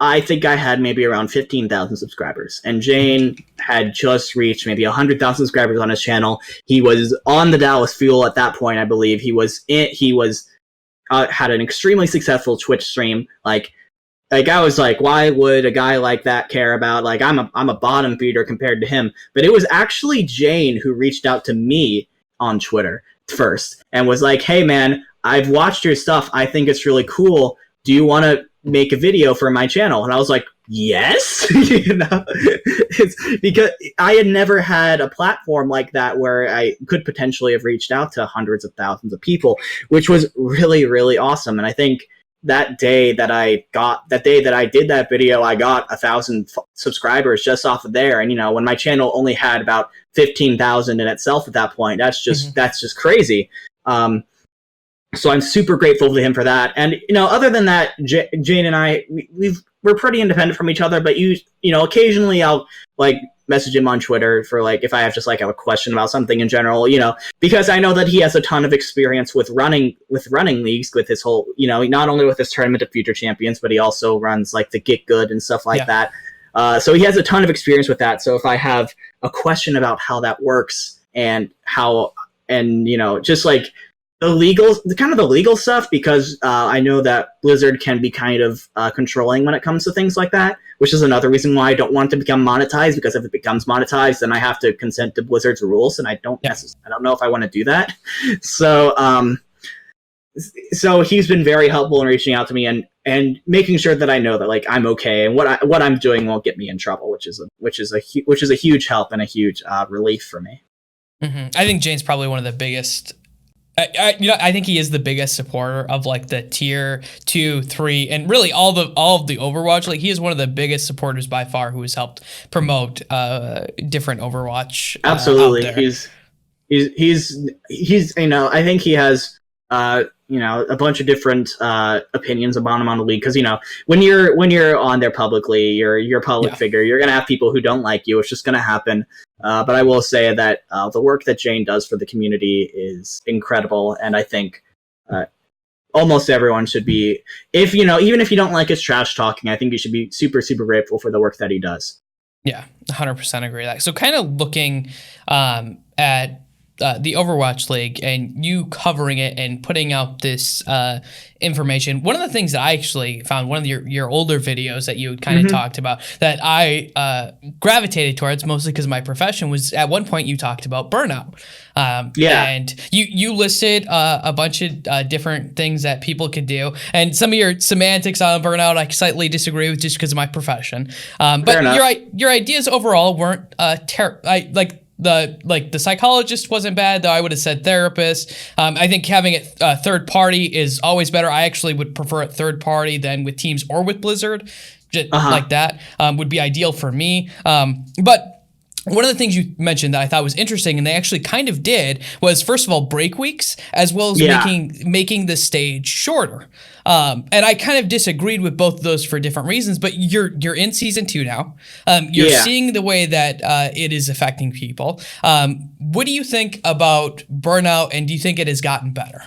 I think I had maybe around 15,000 subscribers, and Jane had just reached maybe 100,000 subscribers on his channel. He was on the Dallas Fuel at that point, I believe. He was had an extremely successful Twitch stream. Like I was like, why would a guy like that care about, like, I'm a bottom feeder compared to him? But it was actually Jane who reached out to me on Twitter first and was like, hey man, I've watched your stuff. I think it's really cool. Do you want to make a video for my channel? And I was like, yes. It's because I had never had a platform like that where I could potentially have reached out to hundreds of thousands of people, which was really, really awesome. And I think that day that I did that video, I got 1,000 subscribers just off of there. And, when my channel only had about 15,000 in itself at that point, that's just crazy. So I'm super grateful to him for that. And, other than that, Jane and I, we're pretty independent from each other, but occasionally I'll message him on Twitter for if I have just have a question about something in general, because I know that he has a ton of experience with running leagues, with his whole, not only with his Tournament of Future Champions, but he also runs the Get Good and stuff like that. So he has a ton of experience with that. So if I have a question about how that works and just the legal stuff, because I know that Blizzard can be kind of controlling when it comes to things like that, which is another reason why I don't want it to become monetized, because if it becomes monetized, then I have to consent to Blizzard's rules, and I don't know if I want to do that. So he's been very helpful in reaching out to me and making sure that I know that I'm okay and what I'm doing won't get me in trouble, which is a huge help and a huge relief for me. Mm-hmm. I think Jane's probably one of the biggest. I think he is the biggest supporter of the tier 2, 3, and really all of the Overwatch. He is one of the biggest supporters by far who has helped promote different Overwatch. Absolutely, he's I think he has a bunch of different opinions about him on the league, because when you're on there publicly, you're a public figure, you're gonna have people who don't like you. It's just gonna happen. But I will say that the work that Jane does for the community is incredible, and I think almost everyone should be, even if you don't like his trash talking, I think you should be super, super grateful for the work that he does. Yeah, 100% agree with that. So kind of looking at the Overwatch League and you covering it and putting out this information, one of the things that I actually found, one of your older videos that you kind of talked about that I gravitated towards, mostly because of my profession, was at one point you talked about burnout. And you listed a bunch of different things that people could do, and some of your semantics on burnout I slightly disagree with just because of my profession. But your ideas overall weren't the psychologist wasn't bad, though I would have said therapist. I think having it third party is always better. I actually would prefer it third party than with Teams or with Blizzard. Just like that would be ideal for me. But one of the things you mentioned that I thought was interesting, and they actually kind of did, was first of all break weeks, as well as making the stage shorter. And I kind of disagreed with both of those for different reasons. But you're in season 2 now. You're seeing the way that it is affecting people. What do you think about burnout, and do you think it has gotten better?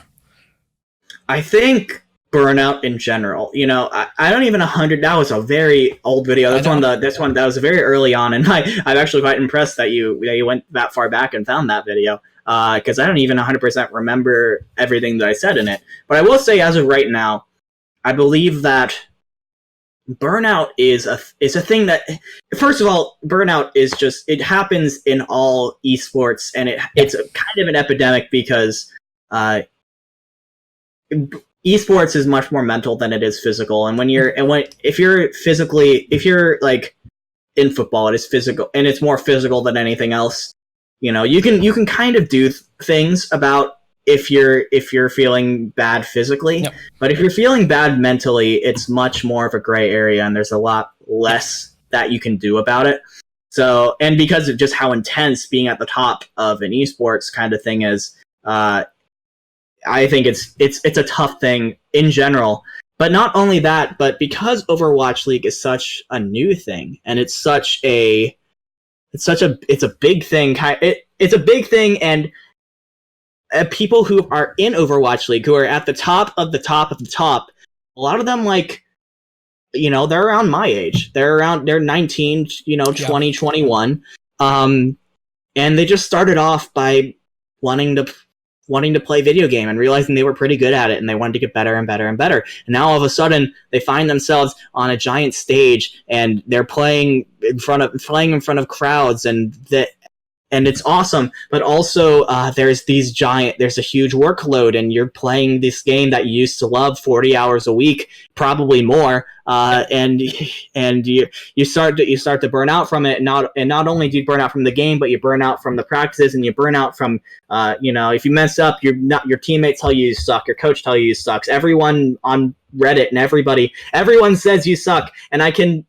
I think burnout in general, I don't even 100. That was a very old video. That was very early on, and I'm actually quite impressed that you went that far back and found that video, because I don't even 100% remember everything that I said in it. But I will say, as of right now, I believe that burnout is a thing that, first of all, burnout is just, it happens in all esports, and it's a kind of an epidemic, because esports is much more mental than it is physical. And if you're in football, it is physical, and it's more physical than anything else. You can kind of do things about if you're feeling bad physically, but if you're feeling bad mentally, it's much more of a gray area, and there's a lot less that you can do about it. So, and because of just how intense being at the top of an esports kind of thing is, I think it's a tough thing in general. But not only that, but because Overwatch League is such a new thing, and it's a big thing. It's a big thing, and people who are in Overwatch League, who are at the top of the top of the top, a lot of them they're around my age. They're 19, 20, 21. And they just started off by wanting to play video game and realizing they were pretty good at it, and they wanted to get better and better and better. And now all of a sudden they find themselves on a giant stage and they're playing in front of crowds, and it's awesome. But also there's a huge workload, and you're playing this game that you used to love 40 hours a week, probably more, and you start to burn out from it. And not only do you burn out from the game, but you burn out from the practices, and you burn out from if you mess up, your teammates tell you suck, your coach tell you sucks, everyone on Reddit and everyone says you suck, and I can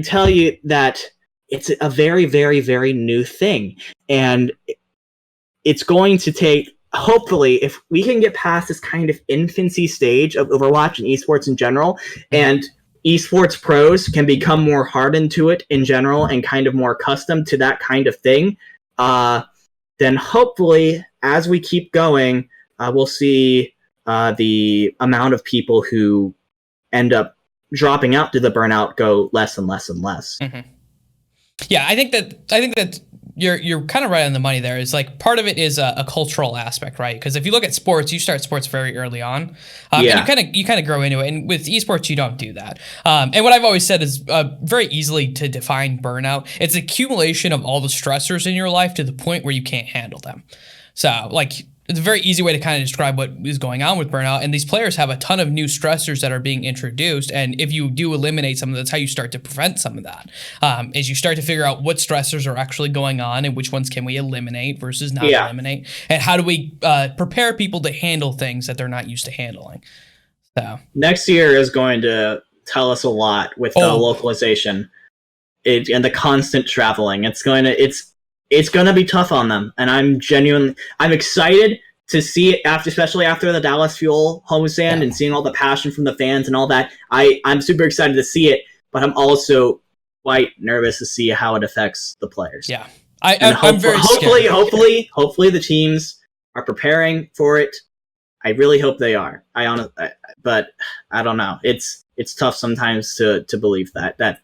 tell you that it's a very, very, very new thing. And it's going to take, hopefully, if we can get past this kind of infancy stage of Overwatch and esports in general, and esports pros can become more hardened to it in general and kind of more accustomed to that kind of thing, then hopefully, as we keep going, we'll see the amount of people who end up dropping out to the burnout go less and less and less. Mm-hmm. Yeah, I think that you're kind of right on the money there. Is like part of it is a cultural aspect, right? Because if you look at sports, you start sports very early on, and you kind of grow into it. And with esports, you don't do that. And what I've always said is very easily to define burnout. It's accumulation of all the stressors in your life to the point where you can't handle them. So like, it's a very easy way to kind of describe what is going on with burnout. And these players have a ton of new stressors that are being introduced. And if you do eliminate some of that's how you start to prevent some of that. Is you start to figure out what stressors are actually going on and which ones can we eliminate versus not eliminate. And how do we prepare people to handle things that they're not used to handling. So next year is going to tell us a lot with the localization and the constant traveling. It's going to be tough on them, and I'm excited to see it especially after the Dallas Fuel homestand and seeing all the passion from the fans and all that. I'm super excited to see it, but I'm also quite nervous to see how it affects the players. Yeah, I'm very scared. Hopefully the teams are preparing for it. I really hope they are. But I don't know. It's tough sometimes to believe that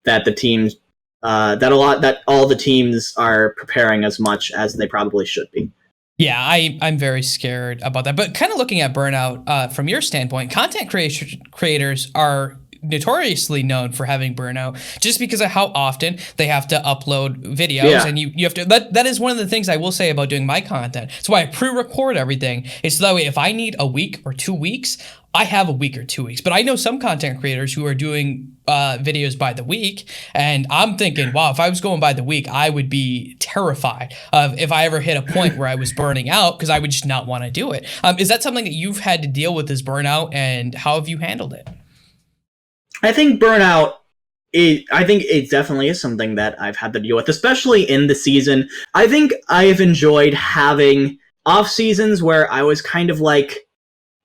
the teams. That all the teams are preparing as much as they probably should be. Yeah, I'm very scared about that. But kind of looking at burnout from your standpoint, content creators are notoriously known for having burnout just because of how often they have to upload videos, and you have to. That is one of the things I will say about doing my content. That's why I pre-record everything. It's so that way if I need a week or 2 weeks, I have a week or 2 weeks. But I know some content creators who are doing videos by the week, and I'm thinking, wow, if I was going by the week, I would be terrified of if I ever hit a point where I was burning out because I would just not want to do it. Is that something that you've had to deal with, this burnout, and how have you handled it? I think burnout I think it definitely is something that I've had to deal with, especially in the season. I think I've enjoyed having off seasons where I was kind of like,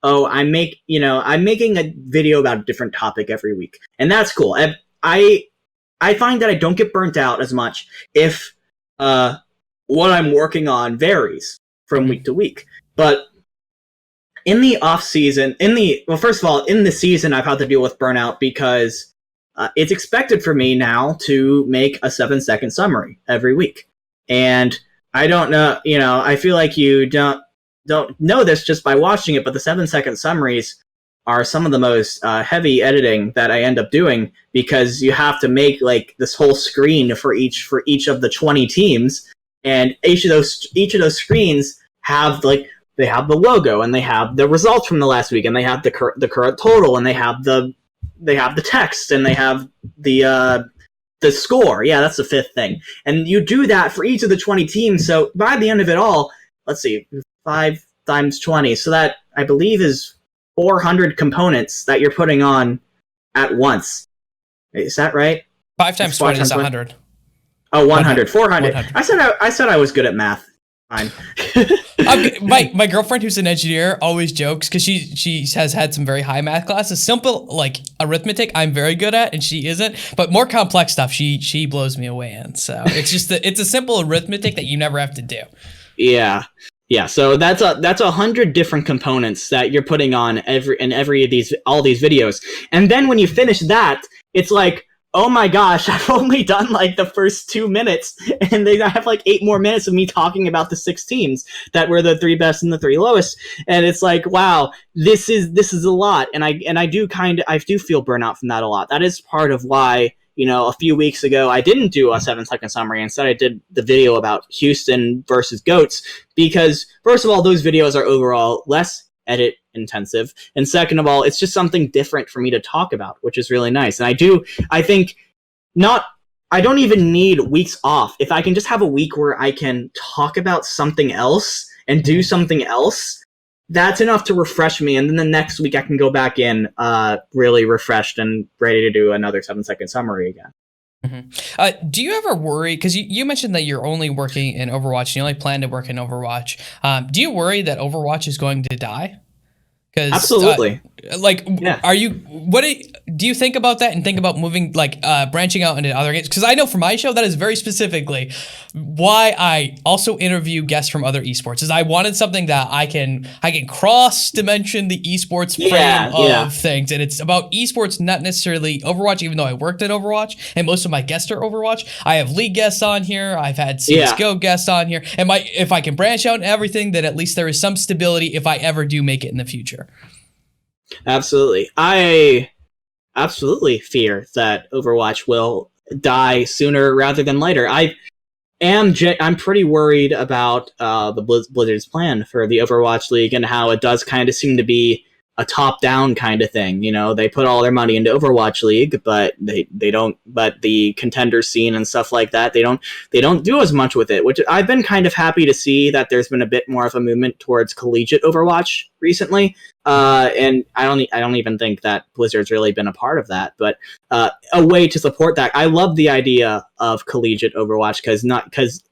oh, I'm making a video about a different topic every week, and that's cool. I find that I don't get burnt out as much if what I'm working on varies from week to week. But in the off season, first of all, in the season, I've had to deal with burnout because it's expected for me now to make a 7-second summary every week, and I don't know. I feel like you don't know this just by watching it, but the 7-second summaries are some of the most heavy editing that I end up doing because you have to make like this whole screen for each of the 20 teams, and each of those screens have like. They have the logo, and they have the results from the last week, and they have the current total, and they have the text, and they have the score. Yeah, that's the fifth thing. And you do that for each of the 20 teams. So by the end of it all, let's see, 5 times 20. So that I believe is 400 components that you're putting on at once. Is that right? 5 times 20 is 100. Oh, 100. 400. 100. I said I was good at math. Fine. My girlfriend, who's an engineer, always jokes because she has had some very high math classes. Simple like arithmetic, I'm very good at, and she isn't. But more complex stuff, she blows me away in. So it's just it's a simple arithmetic that you never have to do. Yeah. Yeah, so that's 100 different components that you're putting on all these videos. And then when you finish that, it's like, oh my gosh, I've only done like the first 2 minutes, and I have like 8 more minutes of me talking about the 6 teams that were the 3 best and the 3 lowest. And it's like, wow, this is a lot. And I do feel burnout from that a lot. That is part of why, a few weeks ago, I didn't do a 7-second summary. Instead, I did the video about Houston versus GOATs, because first of all, those videos are overall less edit intensive. And second of all, it's just something different for me to talk about, which is really nice. And I don't even need weeks off. If I can just have a week where I can talk about something else and do something else, that's enough to refresh me, and then the next week I can go back in really refreshed and ready to do another 7-second summary again. Mm-hmm. Do you ever worry, because you mentioned that you're only working in Overwatch, and you only plan to work in Overwatch. Do you worry that Overwatch is going to die? Absolutely. Do you think about that and think about moving, branching out into other games? Because I know for my show, that is very specifically why I also interview guests from other esports, is I wanted something that I can cross dimension the esports frame of things. And it's about esports, not necessarily Overwatch, even though I worked at Overwatch and most of my guests are Overwatch. I have League guests on here. I've had CSGO guests on here. And if I can branch out in everything, then at least there is some stability if I ever do make it in the future. Absolutely. I absolutely fear that Overwatch will die sooner rather than later. I'm pretty worried about the Blizzard's plan for the Overwatch League, and how it does kind of seem to be a top-down kind of thing. They put all their money into Overwatch League, but they don't. But the contender scene and stuff like that, they don't do as much with it. Which I've been kind of happy to see that there's been a bit more of a movement towards collegiate Overwatch recently. And I don't even think that Blizzard's really been a part of that. But a way to support that, I love the idea of collegiate Overwatch, because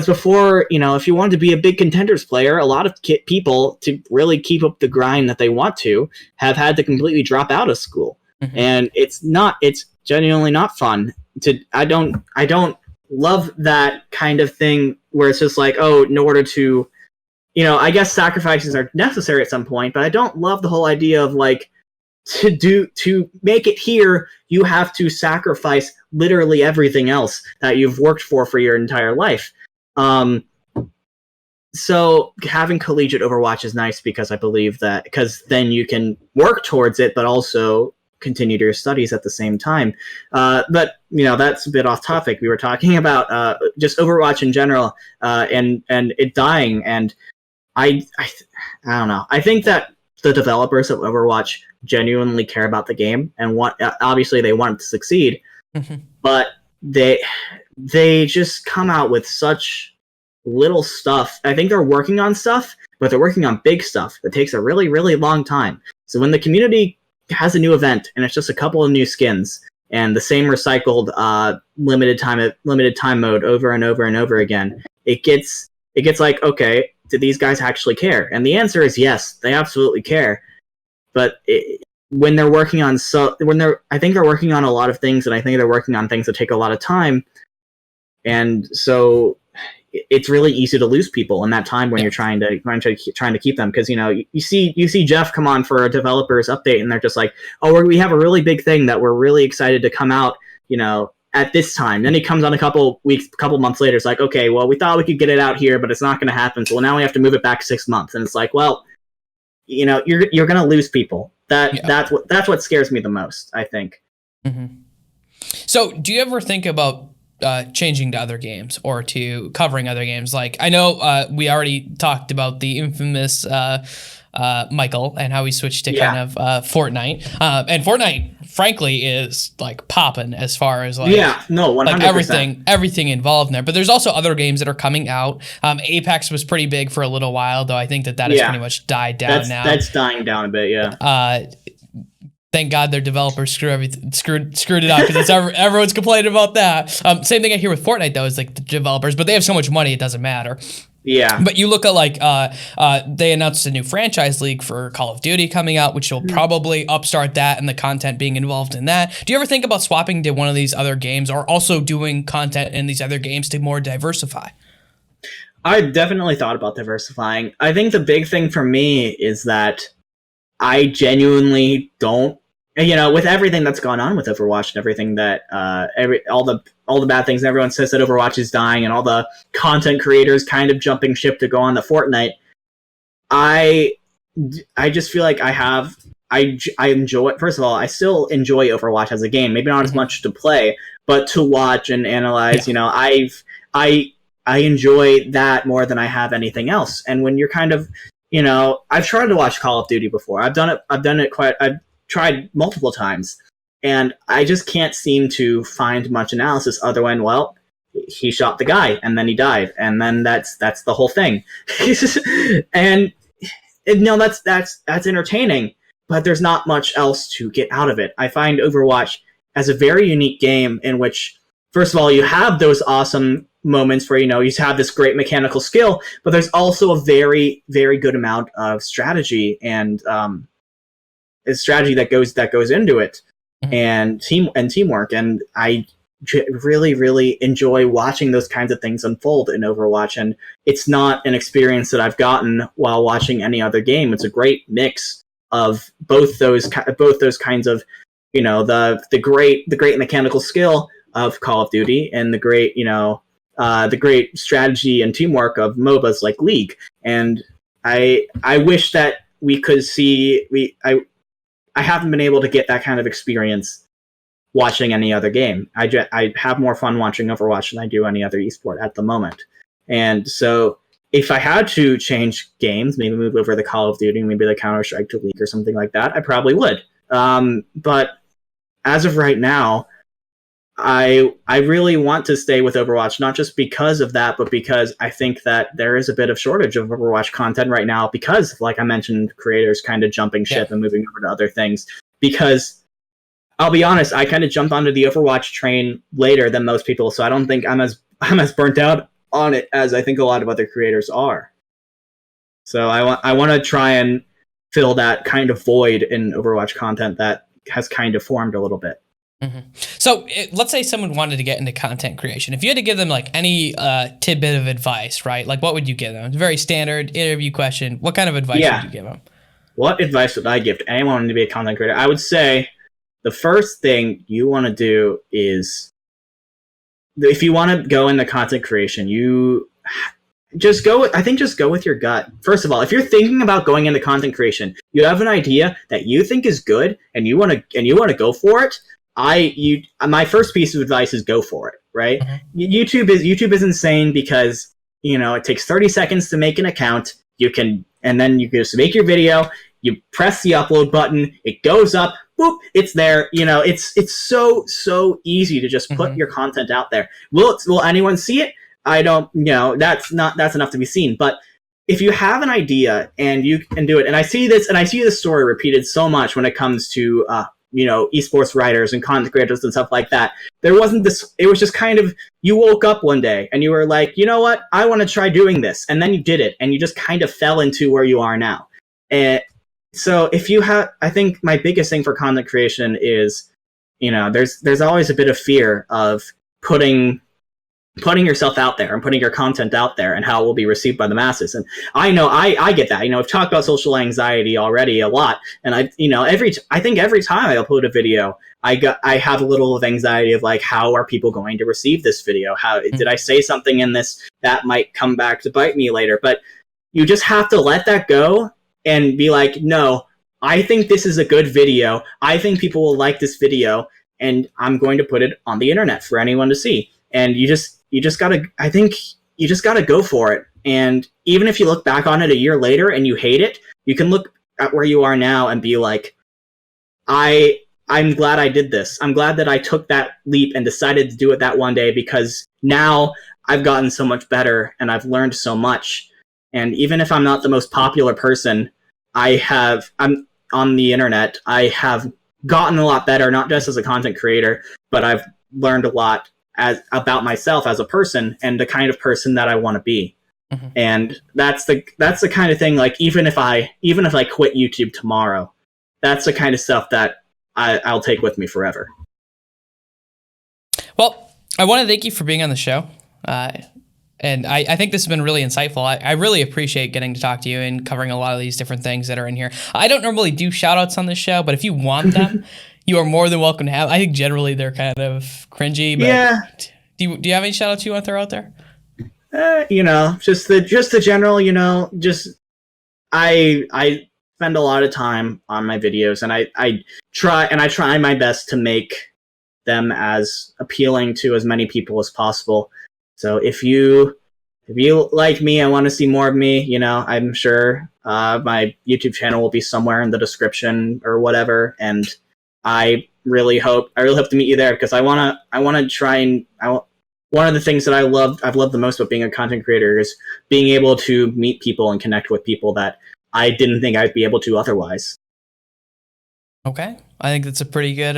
before, if you wanted to be a big contenders player, a lot of people, to really keep up the grind that they want to, have had to completely drop out of school. Mm-hmm. And it's genuinely not fun. I don't love that kind of thing where it's just like, oh, in order to, I guess sacrifices are necessary at some point, but I don't love the whole idea of to make it here, you have to sacrifice literally everything else that you've worked for your entire life. So having collegiate Overwatch is nice, because I believe that, because then you can work towards it, but also continue your studies at the same time. But that's a bit off topic. We were talking about just Overwatch in general, and it dying, and I don't know. I think that the developers of Overwatch genuinely care about the game and obviously they want it to succeed, but they just come out with such little stuff. I think they're working on stuff, but they're working on big stuff that takes a really, really long time. So when the community has a new event and it's just a couple of new skins and the same recycled limited time mode over and over and over again, it gets like, okay, do these guys actually care? And the answer is yes, they absolutely care. But when they're working on I think they're working on a lot of things, and I think they're working on things that take a lot of time. And so it's really easy to lose people in that time when you're trying to keep them, because you see Jeff come on for a developers update, and they're just like, oh, we have a really big thing that we're really excited to come out, at this time. Then he comes on a couple months later. It's like, okay, well, we thought we could get it out here, but it's not going to happen. So now we have to move it back 6 months. And it's like, well, you're going to lose people. That's what scares me the most, I think. Mm-hmm. So do you ever think about changing to other games or to covering other games? Like, I know we already talked about the infamous Michael and how he switched to kind of Fortnite. And Fortnite, frankly, is like popping as far as 100%. Like everything involved in there. But there's also other games that are coming out. Apex was pretty big for a little while, though I think that has pretty much died down now. That's dying down a bit, yeah. Thank God their developers screwed it up, because everyone's complaining about that. Same thing I hear with Fortnite, though, is like the developers, but they have so much money it doesn't matter. Yeah. But you look at they announced a new franchise league for Call of Duty coming out, which will probably upstart that and the content being involved in that. Do you ever think about swapping to one of these other games, or also doing content in these other games to more diversify? I definitely thought about diversifying. I think the big thing for me is that I genuinely don't, with everything that's gone on with Overwatch and everything that all the bad things, and everyone says that Overwatch is dying, and all the content creators kind of jumping ship to go on the Fortnite. I just feel like I enjoy it. First of all, I still enjoy Overwatch as a game. Maybe not as much to play, but to watch and analyze. Yeah. I enjoy that more than I have anything else. And when you're kind of, I've tried to watch Call of Duty before. I've tried multiple times, and I just can't seem to find much analysis other than, well, he shot the guy and then he died, and then that's the whole thing. And no, that's entertaining, but there's not much else to get out of it. I find Overwatch as a very unique game in which, first of all, you have those awesome moments where, you have this great mechanical skill, but there's also a very, very good amount of strategy and strategy that goes into it, and teamwork. And I really, really enjoy watching those kinds of things unfold in Overwatch. And it's not an experience that I've gotten while watching any other game. It's a great mix of both those kinds of, the great mechanical skill of Call of Duty and the great strategy and teamwork of MOBAs like League. And I wish that we could see I haven't been able to get that kind of experience watching any other game. I have more fun watching Overwatch than I do any other esport at the moment. And so if I had to change games, maybe move over the Call of Duty, maybe the Counter-Strike to League or something like that, I probably would. But as of right now, I really want to stay with Overwatch, not just because of that, but because I think that there is a bit of shortage of Overwatch content right now because, like I mentioned, creators kind of jumping ship and moving over to other things. Because I'll be honest, I kind of jumped onto the Overwatch train later than most people, so I don't think I'm as burnt out on it as I think a lot of other creators are. So I want to try and fill that kind of void in Overwatch content that has kind of formed a little bit. Mm-hmm. So let's say someone wanted to get into content creation. If you had to give them like any tidbit of advice, right? Like what would you give them? It's a very standard interview question. What kind of advice would you give them? What advice would I give to anyone wanting to be a content creator? I would say the first thing you want to do is, if you want to go into content creation, you just go with your gut. First of all, if you're thinking about going into content creation, you have an idea that you think is good and you want to go for it. My first piece of advice is go for it, right? Mm-hmm. YouTube is insane because, it takes 30 seconds to make an account. And then you just make your video, you press the upload button, it goes up, boop, it's there. It's so easy to just put your content out there. Will anyone see it? I don't, that's enough to be seen. But if you have an idea and you can do it, and I see this story repeated so much when it comes to esports writers and content creators and stuff like that. There wasn't this, it was just kind of, you woke up one day and you were like, you know what, I want to try doing this. And then you did it and you just kind of fell into where you are now. And so I think my biggest thing for content creation is, there's always a bit of fear of putting yourself out there and putting your content out there and how it will be received by the masses. And I know I get that. I've talked about social anxiety already a lot. And I think every time I upload a video, I have a little of anxiety of like, how are people going to receive this video? How did I say something in this that might come back to bite me later? But you just have to let that go and be like, no, I think this is a good video. I think people will like this video and I'm going to put it on the internet for anyone to see. And you just gotta go for it. And even if you look back on it a year later and you hate it, you can look at where you are now and be like, I'm glad I did this. I'm glad that I took that leap and decided to do it that one day, because now I've gotten so much better and I've learned so much. And even if I'm not the most popular person, I'm on the internet, I have gotten a lot better, not just as a content creator, but I've learned a lot about myself as a person and the kind of person that I want to be. Mm-hmm. And that's the kind of thing, like, even if I quit YouTube tomorrow, that's the kind of stuff that I'll take with me forever. Well, I want to thank you for being on the show. And I think this has been really insightful. I really appreciate getting to talk to you and covering a lot of these different things that are in here. I don't normally do shout outs on this show, but if you want them, you are more than welcome to have. I think generally they're kind of cringy, but Yeah. Do you have any shout outs you want to throw out there? Just the general, I spend a lot of time on my videos, and I try my best to make them as appealing to as many people as possible. So if you like me and want to see more of me, I'm sure my YouTube channel will be somewhere in the description or whatever. And I really hope to meet you there, because I want to try and one of the things that I've loved the most about being a content creator is being able to meet people and connect with people that I didn't think I'd be able to otherwise. Okay, I think that's a pretty good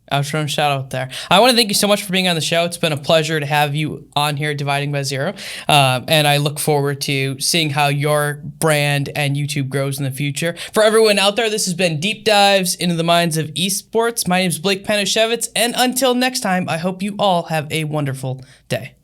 outro and shout out there. I want to thank you so much for being on the show. It's been a pleasure to have you on here, Dividing by Zero. And I look forward to seeing how your brand and YouTube grows in the future. For everyone out there, this has been Deep Dives into the Minds of Esports. My name is Blake Panashevitz, and until next time, I hope you all have a wonderful day.